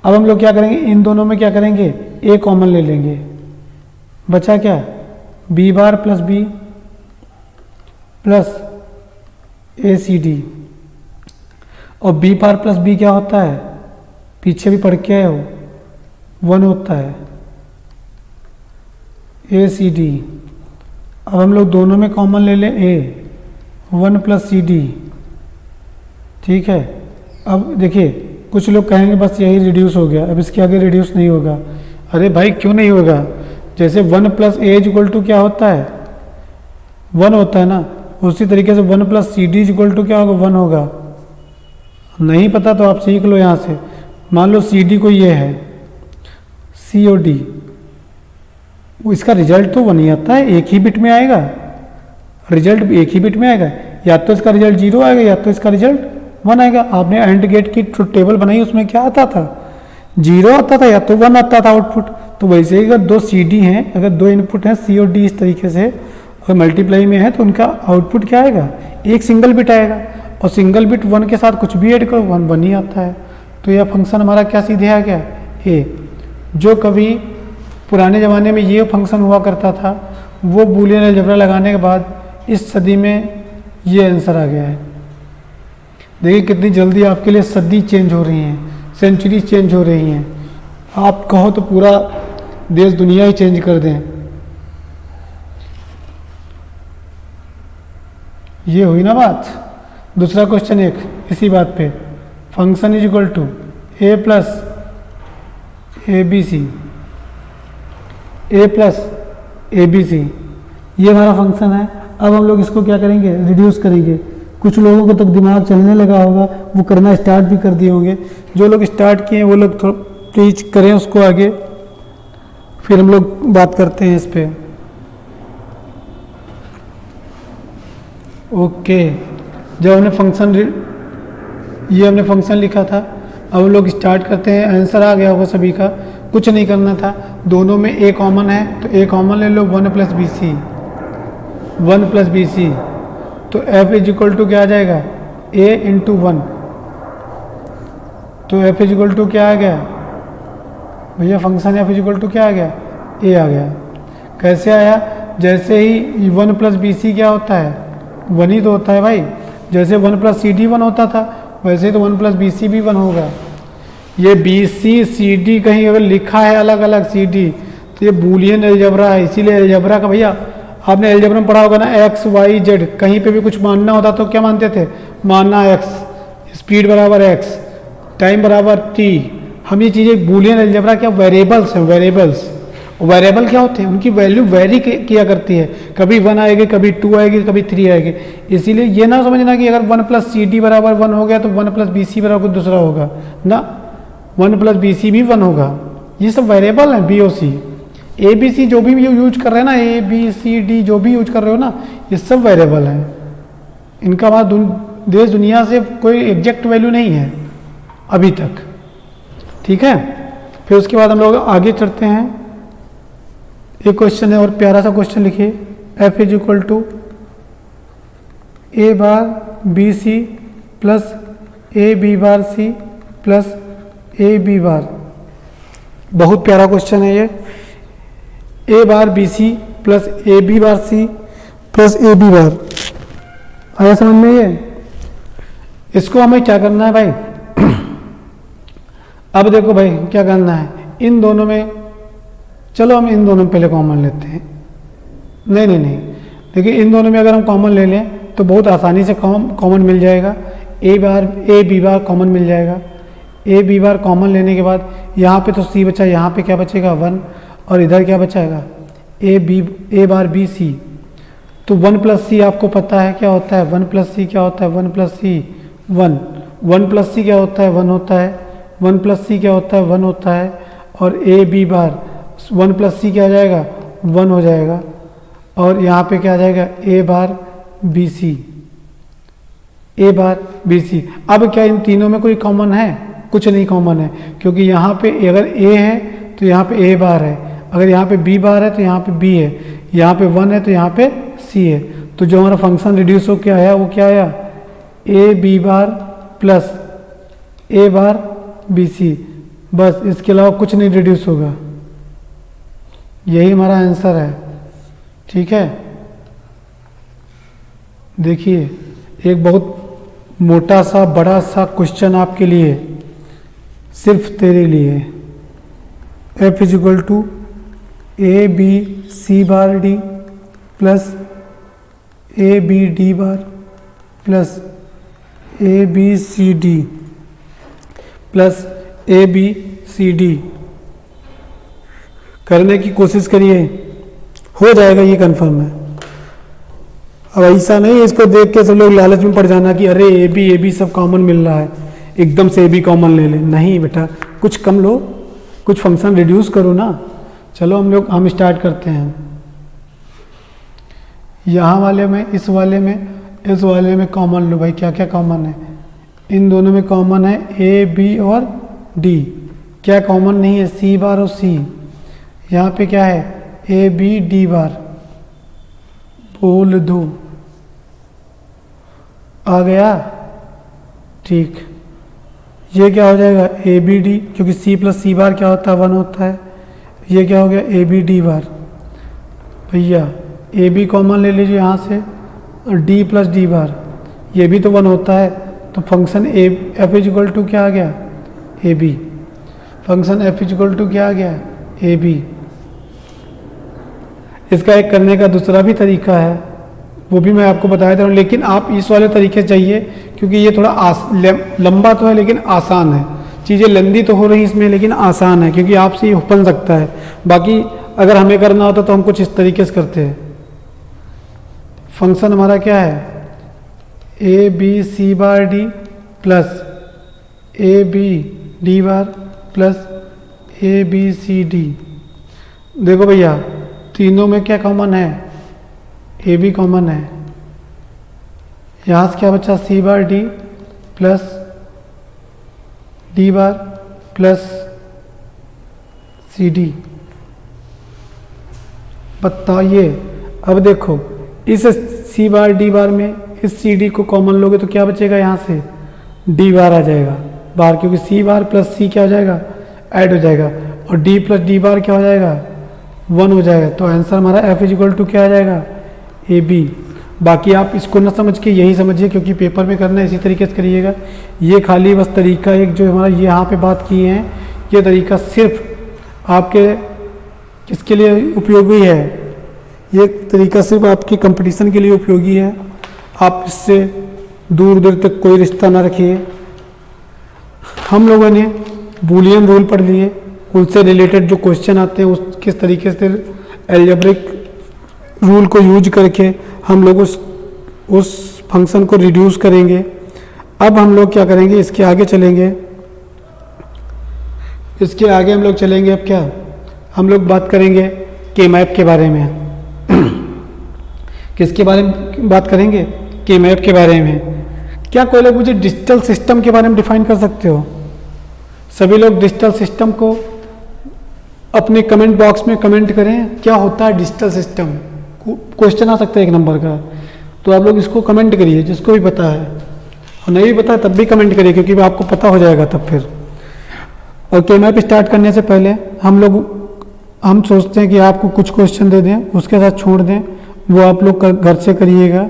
अब हम लोग क्या करेंगे, इन दोनों में क्या करेंगे, ए कॉमन ले लेंगे, बचा क्या, B bar plus B plus A C D, और बी बार प्लस बी क्या होता है, पीछे भी पढ़ के आए हो, 1 होता है, ए सी डी। अब हम लोग दोनों में कॉमन ले लें ए, 1 प्लस सी डी। ठीक है, अब देखिए कुछ लोग कहेंगे बस यही रिड्यूस हो गया, अब इसके आगे रिड्यूस नहीं होगा। अरे भाई क्यों नहीं होगा, जैसे 1 plus A is equal to क्या होता है, 1 होता है ना, उसी तरीके से 1 plus C D is equal to क्या होगा, 1 होगा। नहीं पता तो आप सीख लो यहाँ से, मान लो सी डी को ये है, सी और डी, इसका रिजल्ट तो 1 ही आता है, एक ही बिट में आएगा, रिजल्ट एक ही बिट में आएगा, या तो इसका रिजल्ट 0 आएगा या तो इसका रिजल्ट 1 आएगा। आपने एंड गेट की टेबल बनाई, उसमें क्या आता था, 0 आता था या तो 1 आता था आउटपुट। तो वैसे ही अगर 2 सी डी हैं, अगर 2 इनपुट हैं सी और डी इस तरीके से, और मल्टीप्लाई में है तो उनका आउटपुट क्या आएगा, एक सिंगल बिट आएगा, और सिंगल बिट 1 के साथ कुछ भी ऐड करो 1 ही आता है। तो यह फंक्शन हमारा क्या सीधे आ गया, ए। जो कभी पुराने ज़माने में ये फंक्शन हुआ करता था, वो बूलियन अलजेब्रा लगाने के बाद इस सदी में ये आंसर आ गया है। देखिए कितनी जल्दी आपके लिए सदी चेंज हो रही हैं, सेंचुरी चेंज हो रही हैं, आप कहो तो पूरा देश दुनिया ही चेंज कर दें। ये हुई ना बात। दूसरा क्वेश्चन एक इसी बात पे, function is equal to A plus A B C, A plus A B C, ये हमारा फंक्शन है। अब हम लोग इसको क्या करेंगे, रिड्यूस करेंगे। कुछ लोगों को तो दिमाग चलने लगा होगा, वो करना स्टार्ट भी कर दिए होंगे। जो लोग स्टार्ट किए हैं वो लोग थोड़ा प्लीज करें उसको आगे, फिर हम लोग बात करते हैं इस पे। ओके, जब हमने फंक्शन ये हमने फंक्शन लिखा था, अब हम लोग स्टार्ट करते हैं। आंसर आ गया होगा सभी का, कुछ नहीं करना था, दोनों में ए कॉमन है तो ए कॉमन ले लो, 1 plus B C, 1 plus B C, तो एफ इज इक्वल टू क्या आ जाएगा, ए इंटू 1। तो एफ इज इक्वल टू क्या आ गया भैया, function F is equal to क्या आ गया, ए आ गया। कैसे आया, जैसे ही 1 प्लस बी सी क्या होता है, 1 ही तो होता है भाई। जैसे 1 प्लस सी डी 1 होता था, वैसे तो 1 प्लस बी सी भी 1 होगा। ये बी सी सी डी कहीं अगर लिखा है अलग अलग सी डी, तो ये बूलियन अलजेब्रा है। इसीलिए अलजेब्रा का भैया आपने अलजेब्रा में पढ़ा होगा ना, एक्स वाई जेड, कहीं पे भी कुछ मानना होता तो क्या मानते थे, मानना एक्स, स्पीड बराबर एक्स, टाइम बराबर टी। हम ये चीज़ें बूलियन अलजेब्रा क्या वेरिएबल्स हैं, वेरिएबल्स। वेरिएबल क्या होते हैं, उनकी वैल्यू वेरी किया करती है, कभी 1 आएगी, कभी 2 आएगी, कभी 3 आएगी। इसीलिए ये ना समझना कि अगर 1 + CD बराबर 1 हो गया तो 1 + BC बराबर कुछ दूसरा होगा ना, 1 + BC भी 1 होगा। ये सब वेरिएबल हैं, बी और सी। ए बी सी जो भी यूज कर रहे हैं ना, ए बी सी डी जो भी यूज कर रहे हो ना, ये सब वेरिएबल हैं। इनका हमारा देश दुनिया से कोई एग्जैक्ट वैल्यू नहीं है अभी तक, ठीक है। फिर उसके बाद हम लोग आगे चलते हैं। एक क्वेश्चन है और प्यारा सा क्वेश्चन लिखिए, F = A bar B C plus A B bar C plus A B bar. बहुत प्यारा क्वेश्चन है ये। A bar B C plus A B bar C plus A B bar, आया समझ में ये? इसको हमें क्या करना है भाई? अब देखो भाई क्या करना है, इन दोनों में, चलो हम इन दोनों में पहले कॉमन लेते हैं। नहीं, देखिए इन दोनों में अगर हम कॉमन ले लें तो बहुत आसानी से कॉमन मिल जाएगा। ए बी बार कॉमन मिल जाएगा। ए बी बार कॉमन लेने के बाद यहाँ पे तो सी बचा, यहाँ पे क्या बचेगा 1, और इधर क्या बचाएगा ए बार बी सी। तो 1 + C आपको पता है क्या होता है, 1 + C क्या होता है, 1 + C 1, 1 + C क्या होता है 1 होता है, 1 + C क्या होता है 1 होता है, और ए बी बार 1 + C क्या हो जाएगा 1 हो जाएगा, और यहाँ पे क्या आ जाएगा ए बार बी सी, ए बार बी सी। अब क्या इन तीनों में कोई कॉमन है? कुछ नहीं कॉमन है, क्योंकि यहाँ पे अगर ए है तो यहाँ पे ए बार है, अगर यहाँ पे बी बार है तो यहाँ पे बी है, यहाँ पे 1 है तो यहाँ पे सी है। तो जो हमारा फंक्शन रिड्यूस हो क्या आया, वो क्या आया A B bar plus A bar B C, बस इसके अलावा कुछ नहीं रिड्यूस होगा। यही हमारा आंसर है, ठीक है। देखिए एक बहुत मोटा सा बड़ा सा क्वेश्चन आपके लिए, सिर्फ तेरे लिए। F = A B C bar D plus A B D bar plus A B C D plus A B C D. करने की कोशिश करिए, हो जाएगा, ये कंफर्म है। अब ऐसा नहीं है इसको देख के सब लोग लालच में पड़ जाना कि अरे ए बी सब कॉमन मिल रहा है, एकदम से ए बी कॉमन ले ले। नहीं बेटा, कुछ कम लो, कुछ फंक्शन रिड्यूस करो ना। चलो हम स्टार्ट करते हैं। यहाँ वाले में, इस वाले में कॉमन लो भाई। क्या क्या कॉमन है? इन दोनों में कॉमन है ए बी और डी। क्या कॉमन नहीं है? सी बार और सी। यहाँ पे क्या है ए बी डी बार। बोल दो, आ गया? ठीक। ये क्या हो जाएगा ए बी डी, क्योंकि सी प्लस सी बार क्या होता है 1 होता है। ये क्या हो गया ए बी डी बार। भैया ए बी कॉमन ले लीजिए यहाँ से, और डी प्लस डी बार, ये भी तो 1 होता है। तो फंक्शन F = क्या आ गया ए बी। फंक्शन F = क्या आ गया ए बी। इसका एक करने का दूसरा भी तरीका है, वो भी मैं आपको बताया था, लेकिन आप इस वाले तरीके से चाहिए, क्योंकि ये थोड़ा लंबा तो है लेकिन आसान है। चीज़ें लंबी तो हो रही इसमें लेकिन आसान है, क्योंकि आपसे ये बन सकता है। बाकी अगर हमें करना होता तो हम कुछ इस तरीके से करते हैं। फंक्शन हमारा क्या है A B C bar D plus A B D bar plus A B C D. देखो भैया तीनों में क्या कॉमन है, ए बी कॉमन है। यहाँ से क्या बचा C bar D plus D bar plus C D. बताइए अब देखो इस सी बार डी बार में इस सी डी को कॉमन लोगे तो क्या बचेगा, यहाँ से डी बार आ जाएगा बार, क्योंकि सी बार प्लस सी क्या हो जाएगा ऐड हो जाएगा, और डी प्लस डी बार क्या हो जाएगा 1 हो जाएगा। तो आंसर हमारा F = क्या आ जाएगा ए बी। बाकी आप इसको ना समझ के यही समझिए, क्योंकि पेपर में करना इसी तरीके से करिएगा। ये खाली बस तरीका एक जो हमारा ये यहाँ पे बात किए हैं, ये तरीका सिर्फ आपके किसके लिए उपयोगी है, ये तरीका सिर्फ आपके कंपटीशन के लिए उपयोगी है। आप इससे दूर दूर तक कोई रिश्ता ना रखिए। हम लोगों ने बूलियन रूल पढ़ लिए, उनसे रिलेटेड जो क्वेश्चन आते हैं उस किस तरीके से एल्जेब्रिक रूल को यूज करके हम लोग उस फंक्शन को रिड्यूस करेंगे। अब हम लोग क्या करेंगे, इसके आगे चलेंगे, इसके आगे हम लोग चलेंगे। अब क्या हम लोग बात करेंगे के मैप के बारे में। किसके बारे में बात करेंगे, के मैप के बारे में। क्या कोई लोग मुझे डिजिटल सिस्टम के बारे में डिफाइन कर सकते हो? सभी लोग डिजिटल सिस्टम को अपने कमेंट बॉक्स में कमेंट करें, क्या होता है डिजिटल सिस्टम। क्वेश्चन आ सकता है 1 नंबर का, तो आप लोग इसको कमेंट करिए जिसको भी पता है, और नहीं भी पता है तब भी कमेंट करिए, क्योंकि आपको पता हो जाएगा तब फिर। और के मैप स्टार्ट करने से पहले हम सोचते हैं कि आपको कुछ क्वेश्चन दे दें, उसके साथ छोड़ दें, वो आप लोग घर से करिएगा।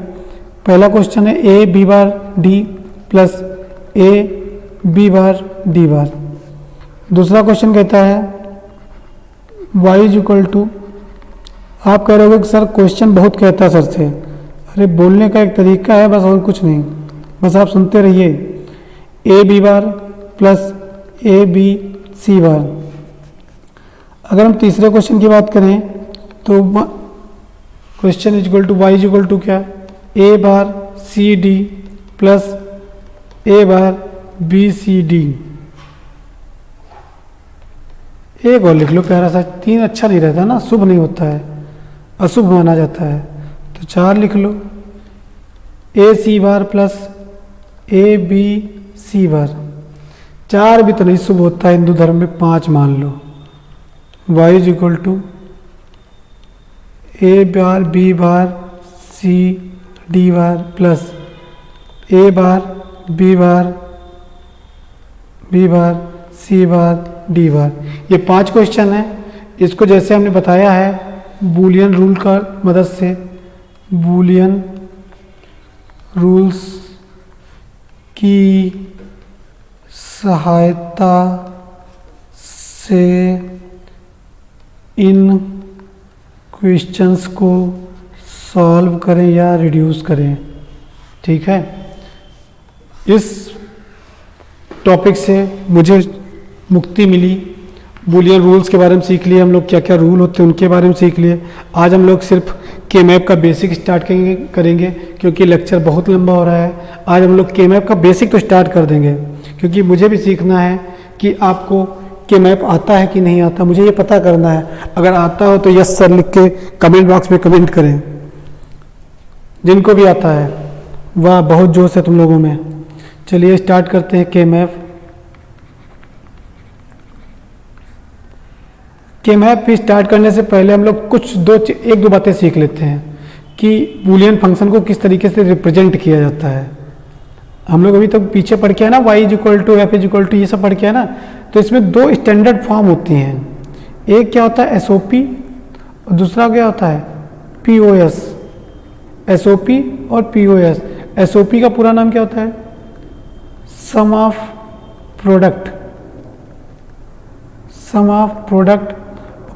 पहला क्वेश्चन है A B bar D plus A B bar D bar. दूसरा क्वेश्चन कहता है y इज इक्वल टू, आप कह रहे हो कि सर क्वेश्चन बहुत कहता है सर से। अरे बोलने का एक तरीका है बस, और कुछ नहीं, बस आप सुनते रहिए। A B bar plus A B C bar. अगर हम तीसरे क्वेश्चन की बात करें तो question is equal to Y is equal to क्या, A bar C D plus A bar B C D. एक और लिख लो प्यारा सा, 3 अच्छा नहीं रहता ना, शुभ नहीं होता है, अशुभ माना जाता है, तो 4 लिख लो। ए सी bar plus A B C बार। 4 भी तो नहीं शुभ होता है हिंदू धर्म में, 5 मान लो। y is equal to A bar B bar C D bar plus A bar B bar C bar D bar. ये 5 क्वेश्चन है। इसको जैसे हमने बताया है बूलियन रूल का मदद से, बूलियन रूल्स की सहायता से इन क्वेश्चंस को सॉल्व करें या रिड्यूस करें। ठीक है, इस टॉपिक से मुझे मुक्ति मिली। बूलियन रूल्स के बारे में सीख लिए हम लोग, क्या क्या रूल होते हैं उनके बारे में सीख लिए। आज हम लोग सिर्फ के मैप का बेसिक स्टार्ट करेंगे क्योंकि लेक्चर बहुत लंबा हो रहा है। आज हम लोग के मैप का बेसिक तो स्टार्ट कर देंगे, क्योंकि मुझे भी सीखना है कि आपको के मैप आता है कि नहीं आता, मुझे ये पता करना है। अगर आता हो तो यस सर लिख के कमेंट बॉक्स में कमेंट करें। जिनको भी आता है, वाह बहुत जोश है तुम लोगों में। चलिए स्टार्ट करते हैं के मैप। के मैप भी स्टार्ट करने से पहले हम लोग कुछ एक दो बातें सीख लेते हैं कि बूलियन फंक्शन को किस तरीके से रिप्रेजेंट किया जाता है। हम लोग अभी तक पीछे पढ़ के है ना, y is equal to F is equal to, ये सब पढ़ के है ना। तो इसमें 2 स्टैंडर्ड फॉर्म होती हैं। एक क्या होता है SOP और दूसरा क्या होता है POS। SOP और POS। SOP का पूरा नाम क्या होता है, sum of product, sum of product.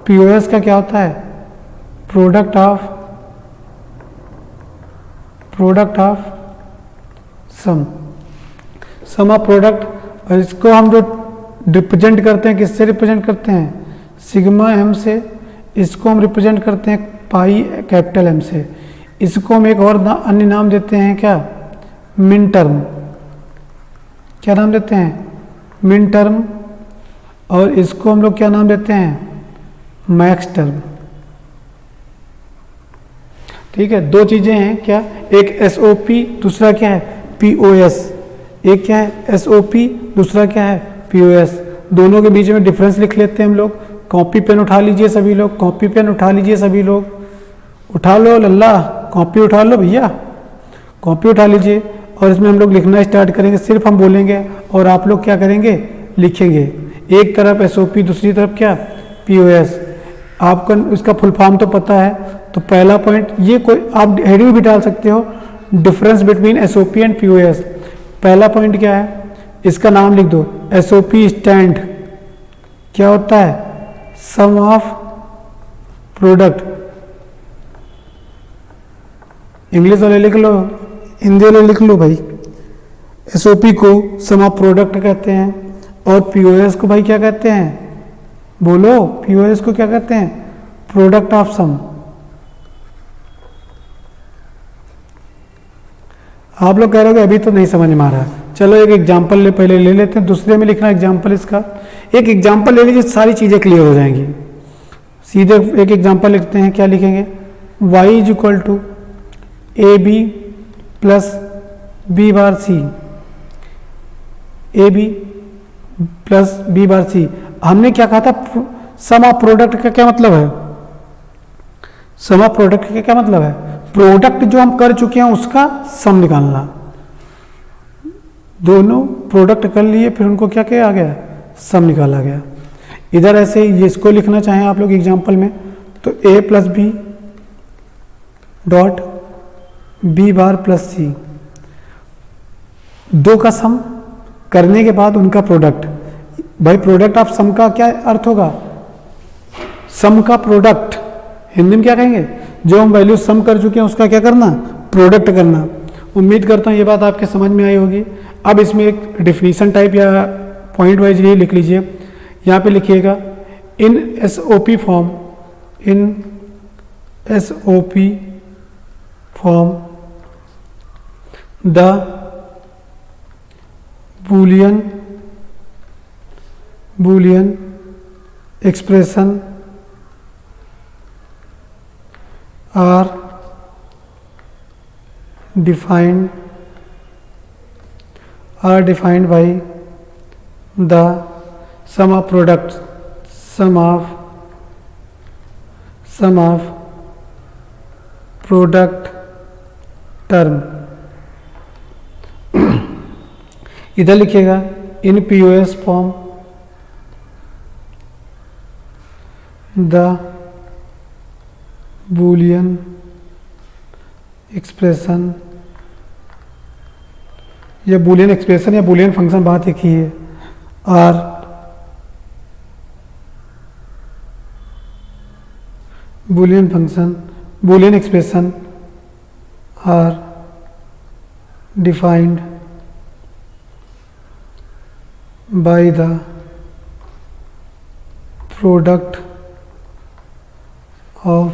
POS का क्या होता है, product of sum, sum of product. और इसको हम जो रिप्रेजेंट करते हैं, किससे रिप्रेजेंट करते हैं, सिग्मा m से। इसको हम रिप्रेजेंट करते हैं पाई कैपिटल M से। इसको हम एक और अन्य नाम देते हैं क्या, मिन टर्म। क्या नाम देते हैं, मिन टर्म। और इसको हम लोग क्या नाम देते हैं, मैक्स टर्म। ठीक है, 2 चीजें हैं क्या, एक SOP, दूसरा क्या है POS। एक क्या है SOP, दूसरा क्या है POS। दोनों के बीच में डिफरेंस लिख लेते हैं हम लोग। कॉपी पेन उठा लीजिए सभी लोग, कॉपी पेन उठा लीजिए सभी लोग, उठा लो लल्ला, कॉपी उठा लो भैया, कॉपी उठा लीजिए। और इसमें हम लोग लिखना स्टार्ट करेंगे, सिर्फ हम बोलेंगे और आप लोग क्या करेंगे, लिखेंगे। एक तरफ SOP, दूसरी तरफ क्या POS। आपको इसका फुल फॉर्म तो पता है। तो पहला पॉइंट ये, कोई आप हेडिंग भी डाल सकते हो, difference between SOP and POS। पहला पॉइंट क्या है, इसका नाम लिख दो, SOP स्टैंड क्या होता है, सम ऑफ प्रोडक्ट। इंग्लिश वाले लिख लो, हिंदी वाले लिख लो भाई। SOP को सम ऑफ प्रोडक्ट कहते हैं और POS को भाई क्या कहते हैं, बोलो, पीओएस को क्या कहते हैं? प्रोडक्ट ऑफ सम। आप लोग कह रहे हो अभी तो नहीं समझ में आ रहा है, चलो एक एग्जाम्पल पहले ले लेते हैं, दूसरे में लिखना एग्जाम्पल इसका। एक एग्जाम्पल ले लीजिए, सारी चीज़ें क्लियर हो जाएंगी। सीधे एक एग्जाम्पल लिखते हैं, क्या लिखेंगे? y is equal to A B plus B bar C, A B plus B bar C. हमने क्या कहा था? सम ऑफ प्रोडक्ट का क्या मतलब है? सम ऑफ प्रोडक्ट का क्या मतलब है? प्रोडक्ट जो हम कर चुके हैं उसका सम निकालना। दोनों प्रोडक्ट कर लिए, फिर उनको क्या किया गया? सम निकाला गया। इधर ऐसे ये इसको लिखना चाहें आप लोग एग्जाम्पल में, तो a plus B dot B bar plus C, दो का सम करने के बाद उनका प्रोडक्ट। भाई प्रोडक्ट ऑफ सम का क्या अर्थ होगा? सम का प्रोडक्ट हिंदी में क्या कहेंगे? जो हम वैल्यू सम कर चुके हैं उसका क्या करना? प्रोडक्ट करना। उम्मीद करता हूँ ये बात आपके समझ में आई होगी। अब इसमें एक डिफिनीशन टाइप या पॉइंट वाइज ये लिख लीजिए। यहाँ पे लिखिएगा in SOP form, in SOP form the Boolean expression are defined by the sum of products, sum of product term। इधर लिखिएगा in POS form the Boolean expression, या बूलियन एक्सप्रेशन या बूलियन फंक्शन बात एक ही है। Or Boolean function, Boolean expression are defined by the product of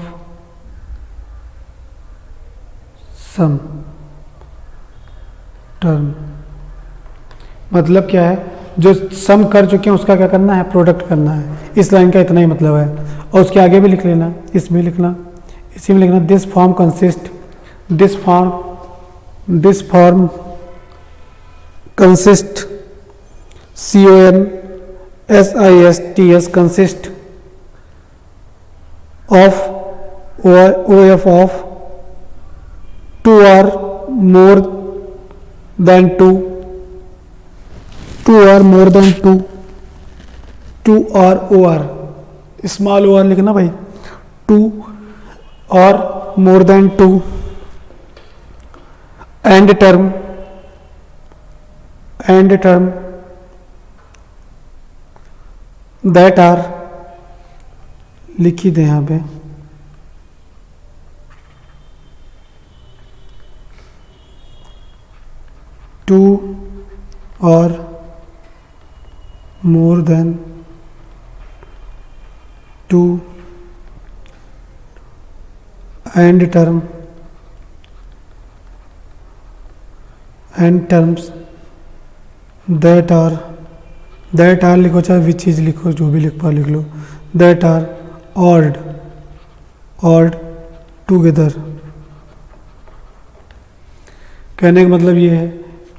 sum term. मतलब क्या है? जो सम कर चुके हैं उसका क्या करना है? प्रोडक्ट करना है। इस लाइन का इतना ही मतलब है, और उसके आगे भी लिख लेना, इसमें लिखना, इसी में लिखना this form consist, this form consist CONSIST consist of OF of 2 or more than 2 or more than 2 or OR, small OR लिखना भाई, 2 or more than 2 and term that are, लिखी दे यहाँ पे, two or more than 2 and terms that are लिखो, चाहे which चीज़ लिखो, जो भी लिख लो, दैट आर ऑड टुगेदर। कहने का मतलब ये है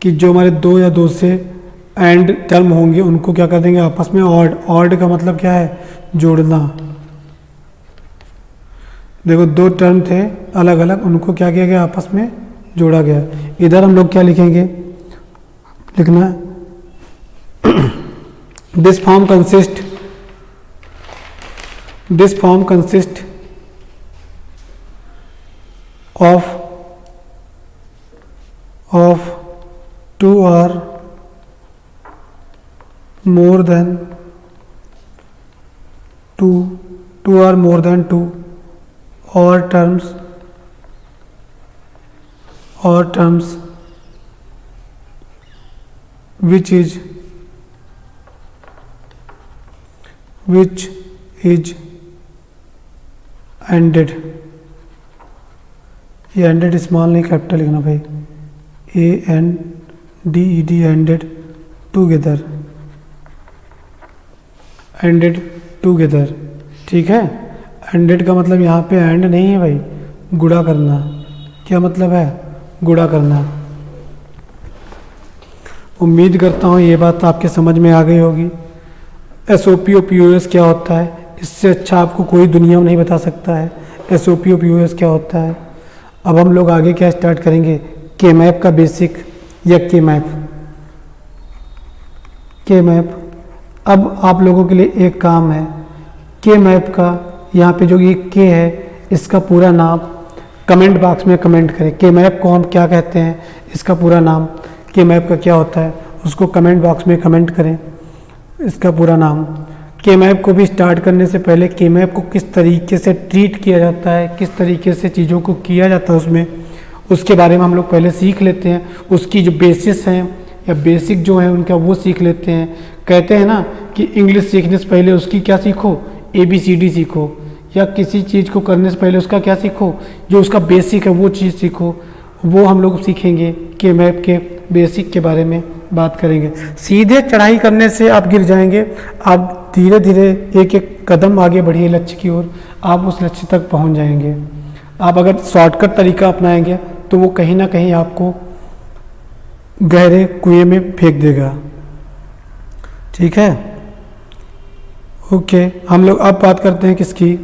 कि जो हमारे 2 या 2 से एंड टर्म होंगे उनको क्या कर देंगे आपस में ऑड का मतलब क्या है? जोड़ना। देखो 2 टर्म थे अलग अलग, उनको क्या किया गया? आपस में जोड़ा गया। इधर हम लोग क्या लिखेंगे? लिखना this form consist of 2 or more than 2 or more than 2 or terms which which is ended, ये एंडेड स्मॉल नहीं कैपिटल लिखना भाई, ANDED ended together, ended together, ठीक है। एंडेड का मतलब यहाँ पे एंड नहीं है भाई, गुणा करना। क्या मतलब है? गुणा करना। उम्मीद करता हूँ ये बात आपके समझ में आ गई होगी। SOP और POS क्या होता है, इससे अच्छा आपको कोई दुनिया में नहीं बता सकता है SOP और POS क्या होता है। अब हम लोग आगे क्या स्टार्ट करेंगे, के मैप का बेसिक या के मैप। के मैप, अब आप लोगों के लिए एक काम है, के मैप का यहाँ पे जो ये के है इसका पूरा नाम कमेंट बॉक्स में कमेंट करें। के मैप को हम क्या कहते हैं, इसका पूरा नाम, के मैप का क्या होता है उसको कमेंट बॉक्स में कमेंट करें, इसका पूरा नाम। के मैप को भी स्टार्ट करने से पहले के मैप को किस तरीके से ट्रीट किया जाता है, किस तरीके से चीज़ों को किया जाता है उसमें, उसके बारे में हम लोग पहले सीख लेते हैं। उसकी जो बेसिस हैं या बेसिक जो है उनका वो सीख लेते हैं। कहते हैं ना कि इंग्लिश सीखने से पहले उसकी क्या सीखो, ABCD सीखो, या किसी चीज़ को करने से पहले उसका क्या सीखो, जो उसका बेसिक है वो चीज़ सीखो। वो हम लोग सीखेंगे, के मैप के बेसिक के बारे में बात करेंगे। सीधे चढ़ाई करने से आप गिर जाएंगे, आप धीरे धीरे एक एक कदम आगे बढ़िए लक्ष्य की ओर, आप उस लक्ष्य तक पहुंच जाएंगे। आप अगर शॉर्टकट तरीका अपनाएंगे तो वो कहीं ना कहीं आपको गहरे कुएं में फेंक देगा, ठीक है। ओके, हम लोग अब बात करते हैं किसकी,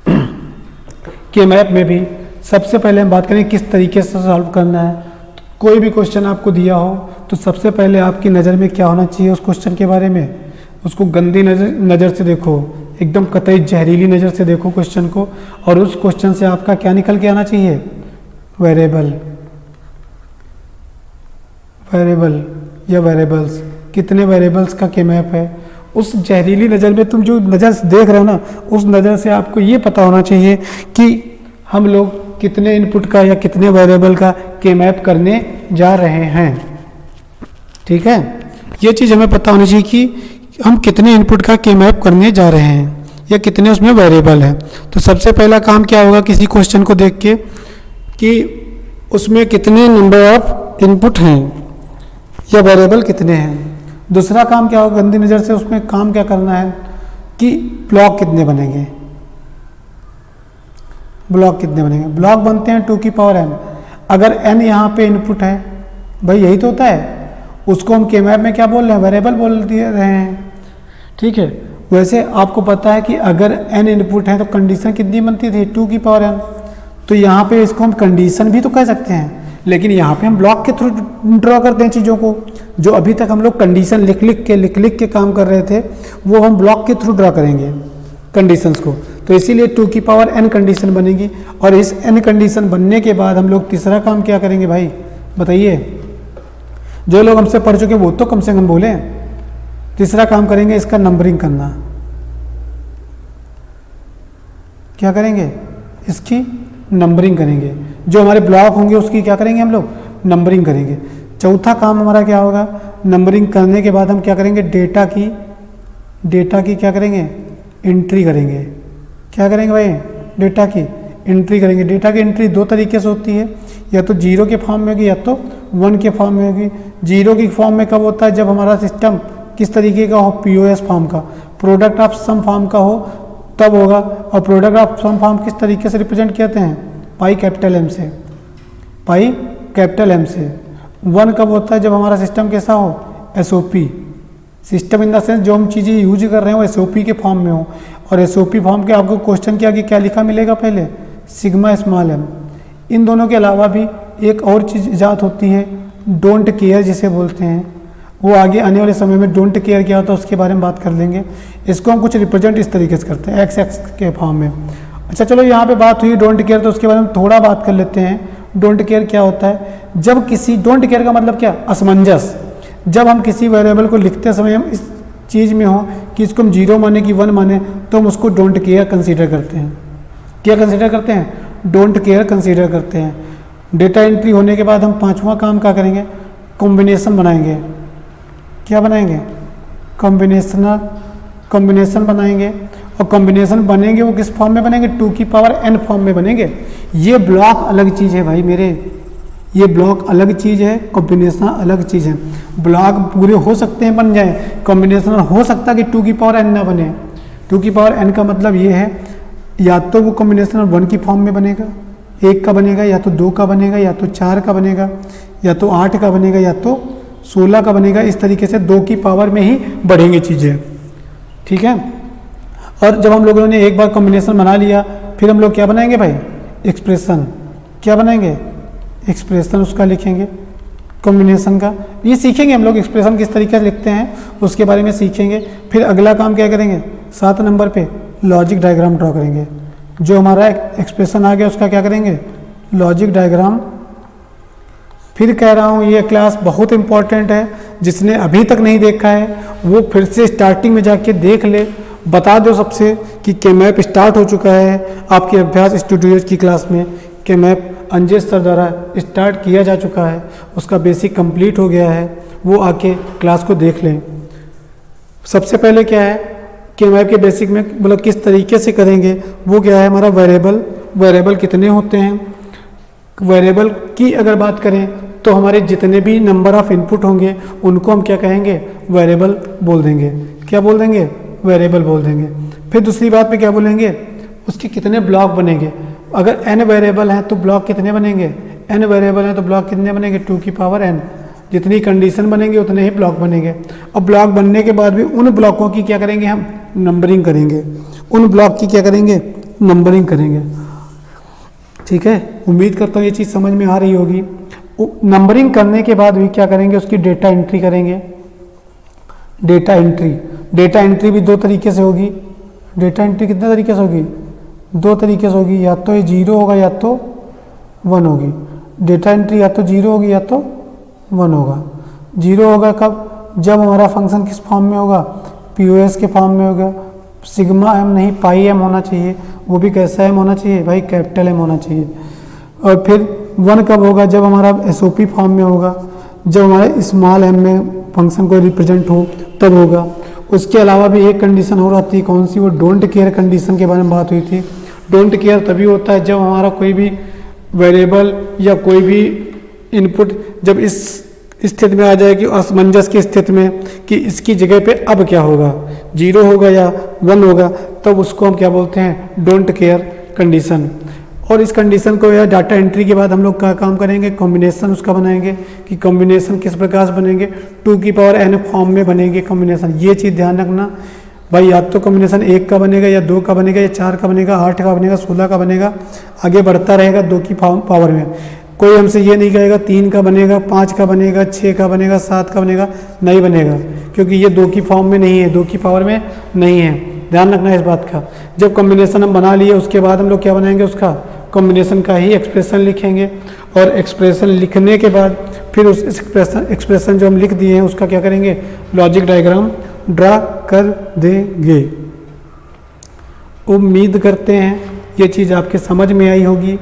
के मैप में भी सबसे पहले हम बात करें किस तरीके से सॉल्व करना है। कोई भी क्वेश्चन आपको दिया हो तो सबसे पहले आपकी नज़र में क्या होना चाहिए उस क्वेश्चन के बारे में, उसको गंदी नज़र से देखो, एकदम कतई जहरीली नज़र से देखो क्वेश्चन को, और उस क्वेश्चन से आपका क्या निकल के आना चाहिए, वेरिएबल, वेरिएबल या वेरिएबल्स, कितने वेरिएबल्स का के मैप है। उस जहरीली नज़र में तुम जो नज़र से देख रहे हो ना, उस नज़र से आपको ये पता होना चाहिए कि हम लोग कितने इनपुट का या कितने वेरिएबल का के मैप करने जा रहे हैं, ठीक है। ये चीज़ हमें पता होनी चाहिए कि हम कितने इनपुट का के मैप करने जा रहे हैं या कितने उसमें वेरिएबल है। तो सबसे पहला काम क्या होगा किसी क्वेश्चन को देख के कि उसमें कितने नंबर ऑफ इनपुट हैं या वेरिएबल कितने हैं। दूसरा काम क्या होगा, गंदी नज़र से उसमें काम क्या करना है कि ब्लॉक कितने बनेंगे, ब्लॉक कितने बनेंगे। ब्लॉक बनते हैं 2 की पावर n। अगर n यहाँ पे इनपुट है, भाई यही तो होता है, उसको हम के मैप में क्या बोल रहे हैं, वेरिएबल बोल दिए रहे हैं, ठीक है। वैसे आपको पता है कि अगर n इनपुट है तो कंडीशन कितनी बनती थी, 2 की पावर n। तो यहाँ पे इसको हम कंडीशन भी तो कह सकते हैं, लेकिन यहाँ पे हम ब्लॉक के थ्रू ड्रॉ करते हैं चीज़ों को। जो अभी तक हम लोग कंडीशन लिख लिख के काम कर रहे थे, वो हम ब्लॉक के थ्रू ड्रॉ करेंगे कंडीशंस को। तो इसीलिए 2 की पावर n कंडीशन बनेगी, और इस n कंडीशन बनने के बाद हम लोग तीसरा काम क्या करेंगे भाई, बताइए। जो लोग हमसे पढ़ चुके वो तो कम से कम बोले। तीसरा काम करेंगे इसका नंबरिंग करना। क्या करेंगे, इसकी नंबरिंग करेंगे। जो हमारे ब्लॉक होंगे उसकी क्या करेंगे हम लोग, नंबरिंग करेंगे। चौथा काम हमारा क्या होगा, नंबरिंग करने के बाद हम क्या करेंगे, डेटा की क्या करेंगे, एंट्री करेंगे। क्या करेंगे भाई, डेटा की एंट्री करेंगे। डेटा की एंट्री 2 तरीके से होती है, या तो 0 के फॉर्म में होगी या तो 1 के फॉर्म में होगी। 0 की फॉर्म में कब होता है, जब हमारा सिस्टम किस तरीके का हो, POS फॉर्म का, प्रोडक्ट ऑफ सम फॉर्म का हो तब होगा। और प्रोडक्ट ऑफ सम फॉर्म किस तरीके से रिप्रेजेंट करते हैं, पाई कैपिटल M से, पाई कैपिटल M से। 1 कब होता है, जब हमारा सिस्टम कैसा हो, SOP, system in the sense जो हम चीज़ें यूज कर रहे हैं वो SOP के फॉर्म में हो। और SOP फॉर्म के आपको क्वेश्चन के आगे क्या लिखा मिलेगा, पहले सिग्मा स्मॉल m। इन दोनों के अलावा भी एक और चीज़ ईजाद होती है, डोंट केयर जिसे बोलते हैं। वो आगे आने वाले समय में डोंट केयर क्या होता है उसके बारे में बात कर लेंगे। इसको हम कुछ रिप्रेजेंट इस तरीके से करते हैं, x के फॉर्म में। अच्छा चलो, यहाँ पे बात हुई डोंट केयर, तो उसके बारे में थोड़ा बात कर लेते हैं। डोंट केयर क्या होता है, जब किसी, डोंट केयर का मतलब क्या, असमंजस। जब हम किसी वेरिएबल को लिखते समय हम इस चीज़ में हो कि इसको हम 0 माने कि 1 माने, तो हम उसको डोंट केयर कंसीडर करते हैं। क्या कंसीडर करते हैं, डोंट केयर कंसीडर करते हैं। डेटा एंट्री होने के बाद हम 5वां काम क्या करेंगे, कॉम्बिनेशन बनाएंगे। क्या बनाएंगे, कॉम्बिनेशन बनाएंगे, और कॉम्बिनेशन बनेंगे वो किस फॉर्म में बनेंगे, 2 की पावर n फॉर्म में बनेंगे। ये ब्लॉक अलग चीज़ है भाई मेरे, ये ब्लॉक अलग चीज़ है, कॉम्बिनेशन अलग चीज़ है। ब्लॉक पूरे हो सकते हैं बन जाए, कॉम्बिनेशन हो सकता है कि 2 की पावर n ना बने। 2 की पावर n का मतलब ये है या तो वो कॉम्बिनेशन 1 की फॉर्म में बनेगा, 1 का बनेगा, या तो 2 का बनेगा, या तो 4 का बनेगा, या तो 8 का बनेगा, या तो 16 का बनेगा। इस तरीके से 2 की पावर में ही बढ़ेंगी चीज़ें, ठीक है। और जब हम लोगों ने एक बार कॉम्बिनेशन बना लिया, फिर हम लोग क्या बनाएंगे भाई, एक्सप्रेशन। क्या बनाएंगे, एक्सप्रेशन उसका लिखेंगे, कॉम्बिनेशन का। ये सीखेंगे हम लोग एक्सप्रेशन किस तरीके से लिखते हैं, उसके बारे में सीखेंगे। फिर अगला काम क्या करेंगे, 7 नंबर पे लॉजिक डायग्राम ड्रॉ करेंगे। जो हमारा एक्सप्रेशन आ गया उसका क्या करेंगे, लॉजिक डायग्राम। फिर कह रहा हूँ ये क्लास बहुत इंपॉर्टेंट है, जिसने अभी तक नहीं देखा है वो फिर से स्टार्टिंग में जाके देख ले। बता दो सबसे कि केमैप स्टार्ट हो चुका है आपके अभ्यास स्टूडियो की क्लास में। केमैप अंजेश सर द्वारा स्टार्ट किया जा चुका है, उसका बेसिक कंप्लीट हो गया है, वो आके क्लास को देख लें। सबसे पहले क्या है, केमैप के बेसिक में मतलब किस तरीके से करेंगे, वो क्या है हमारा वेरिएबल। वेरिएबल कितने होते हैं, वेरिएबल की अगर बात करें तो हमारे जितने भी नंबर ऑफ इनपुट होंगे उनको हम क्या कहेंगे, वेरिएबल बोल देंगे। क्या बोल देंगे, वेरिएबल बोल देंगे। फिर दूसरी बात पे क्या बोलेंगे, उसके कितने ब्लॉक बनेंगे। अगर n वेरिएबल हैं तो ब्लॉक कितने बनेंगे, n वेरिएबल हैं तो ब्लॉक कितने बनेंगे, 2 की पावर n। जितनी कंडीशन बनेंगे उतने ही ब्लॉक बनेंगे। और ब्लॉक बनने के बाद भी उन ब्लॉकों की क्या करेंगे, हम नंबरिंग करेंगे। उन ब्लॉक की क्या करेंगे, नंबरिंग करेंगे, ठीक है। उम्मीद करता हूँ ये चीज़ समझ में आ रही होगी। नंबरिंग करने के बाद भी क्या करेंगे, उसकी डेटा एंट्री करेंगे। डेटा एंट्री, डेटा एंट्री भी 2 तरीके से होगी। डेटा एंट्री कितने तरीके से होगी, 2 तरीके से होगी। या तो ये 0 होगा या तो 1 होगी। डेटा एंट्री या तो 0 होगी या तो 1 होगा। 0 होगा कब, जब हमारा फंक्शन किस फॉर्म में होगा, POS के फॉर्म में होगा। सिग्मा m नहीं, पाई m होना चाहिए। वो भी कैसा m होना चाहिए भाई, कैपिटल M होना चाहिए। और फिर 1 कब होगा, जब हमारा SOP फॉर्म में होगा, जब हमारे स्मॉल m में फंक्शन को रिप्रेजेंट हो तब होगा। उसके अलावा भी एक कंडीशन हो रहती है, कौन सी, वो डोंट केयर कंडीशन के बारे में बात हुई थी। डोंट केयर तभी होता है जब हमारा कोई भी वेरिएबल या कोई भी इनपुट जब इस स्थिति में आ जाए कि असमंजस की स्थिति में कि इसकी जगह पे अब क्या होगा, 0 होगा या 1 होगा, तब उसको हम क्या बोलते हैं, डोंट केयर कंडीशन। और इस कंडीशन को या डाटा एंट्री के बाद हम लोग क्या काम करेंगे, कॉम्बिनेशन उसका बनाएंगे कि कॉम्बिनेशन किस प्रकार से बनेंगे, 2 की पावर n फॉर्म में बनेंगे कॉम्बिनेशन। ये चीज़ ध्यान रखना भाई, या तो कॉम्बिनेशन 1 का बनेगा या 2 का बनेगा या 4 का बनेगा, 8 का बनेगा, 16 का बनेगा, आगे बढ़ता रहेगा 2 की पावर में। कोई हमसे ये नहीं कहेगा 3 का बनेगा, 5 का बनेगा, 6 का बनेगा, 7 का बनेगा, नहीं बनेगा, क्योंकि ये 2 की फॉर्म में नहीं है, 2 की पावर में नहीं है। ध्यान रखना इस बात का। जब कॉम्बिनेशन हम बना लिए उसके बाद हम लोग क्या बनाएंगे, उसका कॉम्बिनेशन का ही एक्सप्रेशन लिखेंगे। और एक्सप्रेशन लिखने के बाद फिर उस एक्सप्रेशन जो हम लिख दिए हैं उसका क्या करेंगे, लॉजिक डायग्राम ड्रा कर देंगे। उम्मीद करते हैं ये चीज़ आपके समझ में आई होगी।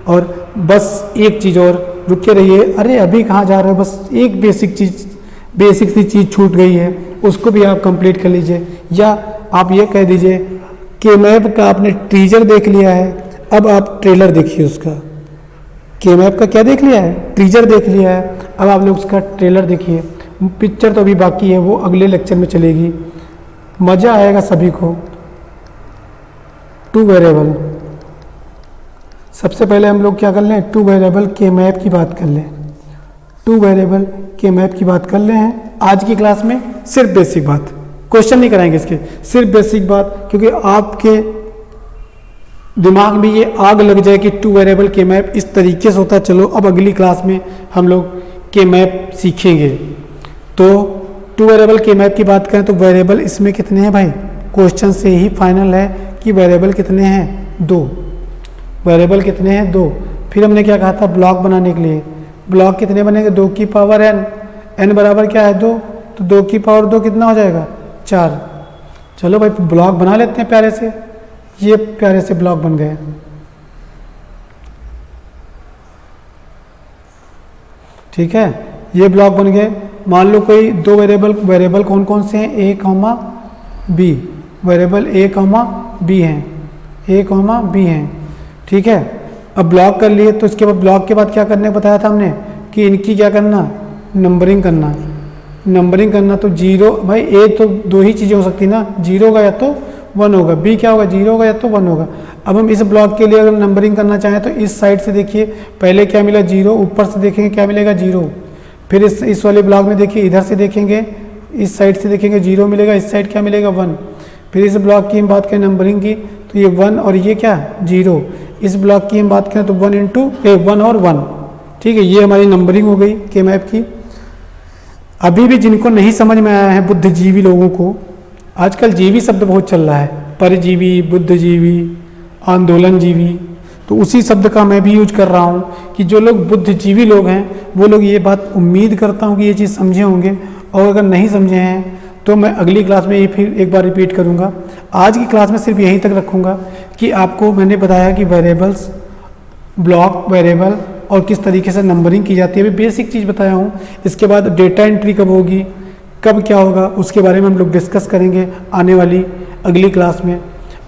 और बस एक चीज़ और, रुके रहिए, अरे अभी कहाँ जा रहे हो, बस एक बेसिक सी चीज़ छूट गई है, उसको भी आप कंप्लीट कर लीजिए। या आप ये कह दीजिए केमैप का आपने टीजर देख लिया है, अब आप ट्रेलर देखिए उसका। केमैप का क्या देख लिया है, टीजर देख लिया है, अब आप लोग उसका ट्रेलर देखिए। पिक्चर तो अभी बाकी है, वो अगले लेक्चर में चलेगी, मज़ा आएगा सभी को। 2 वेरिएबल, सबसे पहले हम लोग क्या कर लें, 2 वेरिएबल केमैप की बात कर लें। 2 वेरिएबल केमैप की बात कर ले हैं आज की क्लास में। सिर्फ बेसिक बात, क्वेश्चन नहीं कराएंगे इसके, सिर्फ बेसिक बात, क्योंकि आपके दिमाग में ये आग लग जाए कि 2 वेरिएबल केमैप इस तरीके से होता है। चलो अब अगली क्लास में हम लोग केमैप सीखेंगे। तो 2 वेरिएबल केमैप की बात करें तो वेरिएबल इसमें कितने हैं भाई, क्वेश्चन से ही फाइनल है कि वेरिएबल कितने हैं, 2। वेरिएबल कितने हैं, 2। फिर हमने क्या कहा था, ब्लॉक बनाने के लिए ब्लॉक कितने बनेंगे, 2 की पावर n। n बराबर क्या है, 2, तो 2 की पावर 2 कितना हो जाएगा, 4। चलो भाई ब्लॉक बना लेते हैं प्यारे से। ये प्यारे से ब्लॉक बन गए। ठीक है, ये ब्लॉक बन गए। मान लो कोई 2 वेरिएबल कौन कौन से हैं, A, B। Variable A comma B हैं, ए कॉमा बी हैं, ठीक है। अब ब्लॉक कर लिए तो इसके बाद ब्लॉक के बाद क्या करने को बताया था हमने कि इनकी क्या करना, नंबरिंग करना। नंबरिंग करना तो जीरो, भाई ए तो दो ही चीज़ें हो सकती ना, जीरो होगा या तो वन होगा, बी क्या होगा, जीरो होगा या तो वन होगा। अब हम इस ब्लॉक के लिए अगर नंबरिंग करना चाहें तो इस साइड से देखिए पहले क्या मिला, जीरो, ऊपर से देखेंगे क्या मिलेगा, जीरो। फिर इस वाले ब्लॉक में देखिए इधर से देखेंगे, इस साइड से देखेंगे जीरो मिलेगा, इस साइड क्या मिलेगा, वन। फिर इस ब्लॉक की हम बात करें नंबरिंग की तो ये वन और ये क्या, जीरो। इस ब्लॉक की हम बात करें तो वन इंटू वन और वन, ठीक है। ये हमारी नंबरिंग हो गई के मैप की। अभी भी जिनको नहीं समझ में आया है बुद्धिजीवी लोगों को, आजकल जीवी शब्द बहुत चल रहा है, परजीवी, बुद्धिजीवी, आंदोलनजीवी, तो उसी शब्द का मैं भी यूज कर रहा हूँ कि जो लोग बुद्धिजीवी लोग हैं वो लोग ये बात उम्मीद करता हूँ कि ये चीज़ समझे होंगे, और अगर नहीं समझे हैं तो मैं अगली क्लास में ये फिर एक बार रिपीट करूँगा। आज की क्लास में सिर्फ यहीं तक रखूँगा कि आपको मैंने बताया कि वेरिएबल्स, ब्लॉक, वेरिएबल और किस तरीके से नंबरिंग की जाती है, अभी बेसिक चीज़ बताया हूँ। इसके बाद डेटा एंट्री कब होगी, कब क्या होगा, उसके बारे में हम लोग डिस्कस करेंगे आने वाली अगली क्लास में।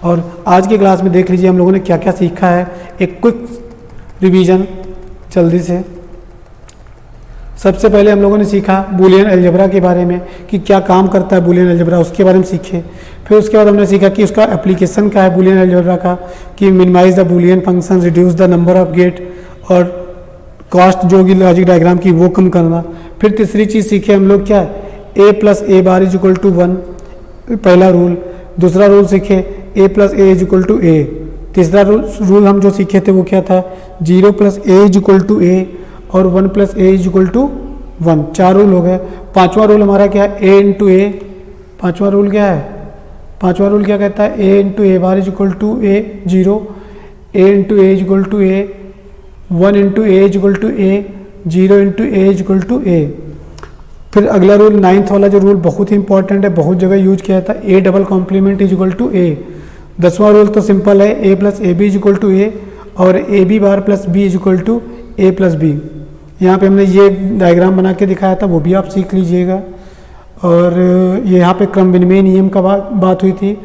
और आज की क्लास में देख लीजिए हम लोगों ने क्या क्या सीखा है, एक क्विक रिवीजन जल्दी से। सबसे पहले हम लोगों ने सीखा बूलियन अलजेब्रा के बारे में कि क्या काम करता है बूलियन अलजेब्रा, उसके बारे में सीखे। फिर उसके बाद हमने सीखा कि उसका एप्लीकेशन क्या है बूलियन अलजेब्रा का, कि minimize the Boolean function, reduce the number of gate, और कॉस्ट जो होगी लॉजिक डायग्राम की वो कम करना। फिर तीसरी चीज़ सीखे हम लोग क्या, A plus A bar is equal to one, पहला रूल। दूसरा रूल सीखे A plus A is equal to A. तीसरा रूल हम जो सीखे थे वो क्या था, zero plus A is equal to A और one plus A is equal to one. चार रूल हो गए। पांचवा रूल हमारा क्या है, ए इंटू ए। पांचवा रूल क्या है, पांचवा रूल क्या कहता है, A into A bar is equal to A zero, A into A is equal to A, one into A is equal to A, zero into A is equal to A. फिर अगला rule ninth वाला जो rule बहुत ही important है, बहुत जगह use किया था, A double complement is equal to A. 10वां रूल तो सिंपल है, A plus A B is equal to A और A B bar plus B is equal to A plus B. यहाँ पे हमने ये डायग्राम बना के दिखाया था, वो भी आप सीख लीजिएगा। और ये यहाँ पे क्रम विनिमय नियम का बात हुई थी।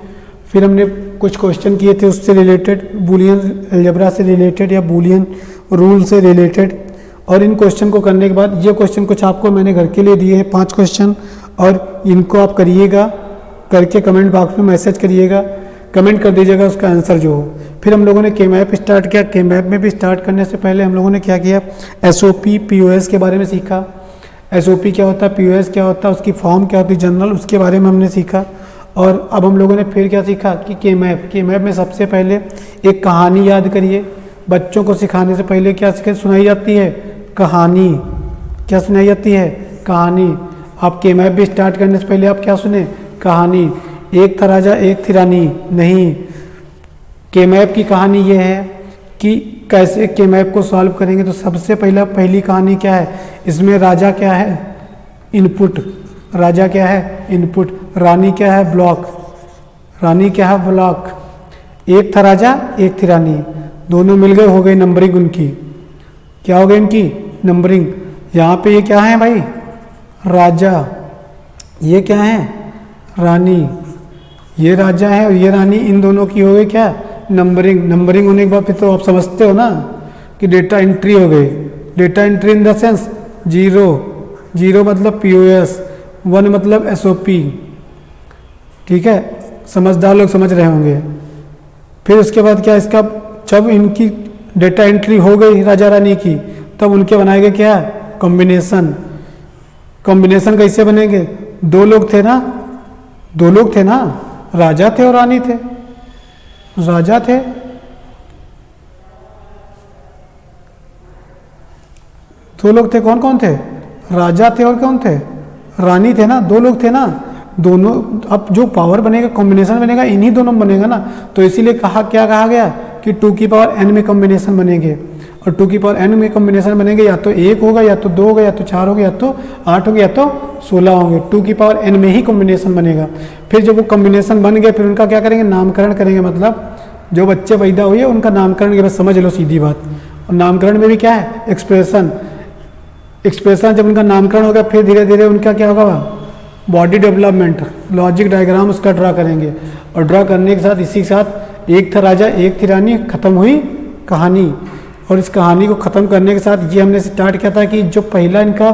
फिर हमने कुछ क्वेश्चन किए थे उससे रिलेटेड, बूलियन अलजेब्रा से रिलेटेड या बूलियन रूल से रिलेटेड। और इन क्वेश्चन को करने के बाद ये क्वेश्चन कुछ आपको मैंने घर के लिए दिए हैं 5 क्वेश्चन, और इनको आप करिएगा, करके कमेंट बॉक्स में मैसेज करिएगा, कमेंट कर दीजिएगा उसका आंसर जो हो। फिर हम लोगों ने के मैप स्टार्ट किया। के मैप में भी स्टार्ट करने से पहले हम लोगों ने क्या किया, एसओपी पीओएस के बारे में सीखा। एसओपी क्या होता है, पीओएस क्या होता है, उसकी फॉर्म क्या होती है जनरल, उसके बारे में हमने सीखा। और अब हम लोगों ने फिर क्या सीखा कि के मैप में सबसे पहले एक कहानी याद करिए। बच्चों को सिखाने से पहले क्या सुनाई जाती है, कहानी। क्या सुनाई जाती है, कहानी। आप के मैप भी स्टार्ट करने से पहले आप क्या सुने, कहानी। एक था राजा एक थी रानी नहीं, के मैप की कहानी ये है कि कैसे के मैप को सॉल्व करेंगे। तो सबसे पहली कहानी क्या है, इसमें राजा क्या है, इनपुट। राजा क्या है, इनपुट। रानी क्या है, ब्लॉक। रानी क्या है, ब्लॉक। एक था राजा एक थी रानी, दोनों मिल गए, हो गई नंबरिंग उनकी। क्या हो गई इनकी, नंबरिंग। यहाँ पे ये क्या है भाई, राजा। ये क्या है, रानी। ये राजा है और ये रानी, इन दोनों की हो गई क्या, नंबरिंग। नंबरिंग होने के बाद फिर तो आप समझते हो ना कि डेटा एंट्री हो गई। Data entry in the sense zero, zero मतलब पीओएस, वन मतलब एसओपी। ठीक है, समझदार लोग समझ रहे होंगे। फिर उसके बाद क्या, इसका जब इनकी डेटा एंट्री हो गई राजा रानी की, तब उनके बनाए गए क्या, कॉम्बिनेशन। कॉम्बिनेशन कैसे बनेंगे, दो लोग थे ना, राजा थे और रानी थे। राजा थे, दो लोग थे, कौन कौन थे, राजा थे और कौन थे, रानी थे ना, दो लोग थे ना, दोनों। अब जो पावर बनेगा, कॉम्बिनेशन बनेगा, इन्हीं दोनों में बनेगा ना। तो इसीलिए क्या कहा गया कि 2 की पावर n में कॉम्बिनेशन बनेंगे। और 2 की पावर n में कॉम्बिनेशन बनेंगे, या तो 1 होगा, या तो 2 होगा, या तो 4 होगा, या तो 8 होंगे, या तो 16 होंगे। 2 की पावर n में ही कॉम्बिनेशन बनेगा। फिर जब वो कॉम्बिनेशन बन गए, फिर उनका क्या करेंगे, नामकरण करेंगे। मतलब जो बच्चे पैदा हुए उनका नामकरण के, बस समझ लो सीधी बात। और नामकरण में भी क्या है, एक्सप्रेशन। एक्सप्रेशन जब उनका नामकरण होगा, फिर धीरे धीरे उनका क्या होगा, बॉडी डेवलपमेंट, लॉजिक डायग्राम उसका ड्रा करेंगे। और ड्रा करने के साथ इसी के साथ एक था राजा एक थी रानी, खत्म हुई कहानी। और इस कहानी को ख़त्म करने के साथ ये हमने स्टार्ट किया था कि जो पहला इनका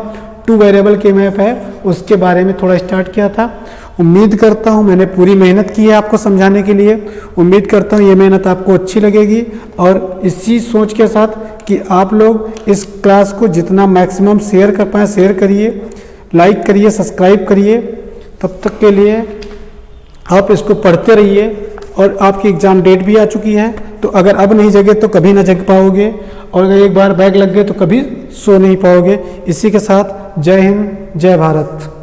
2 वेरिएबल के मैप है उसके बारे में थोड़ा स्टार्ट किया था। उम्मीद करता हूँ मैंने पूरी मेहनत की है आपको समझाने के लिए। उम्मीद करता हूँ ये मेहनत आपको अच्छी लगेगी, और इसी सोच के साथ कि आप लोग इस क्लास को जितना मैक्सिमम शेयर कर पाएँ शेयर करिए, लाइक करिए, सब्सक्राइब करिए। तब तक के लिए आप इसको पढ़ते रहिए। और आपकी एग्ज़ाम डेट भी आ चुकी है, तो अगर अब नहीं जगे तो कभी ना जग पाओगे, और अगर एक बार बैग लग गए तो कभी सो नहीं पाओगे। इसी के साथ जय हिंद, जय भारत।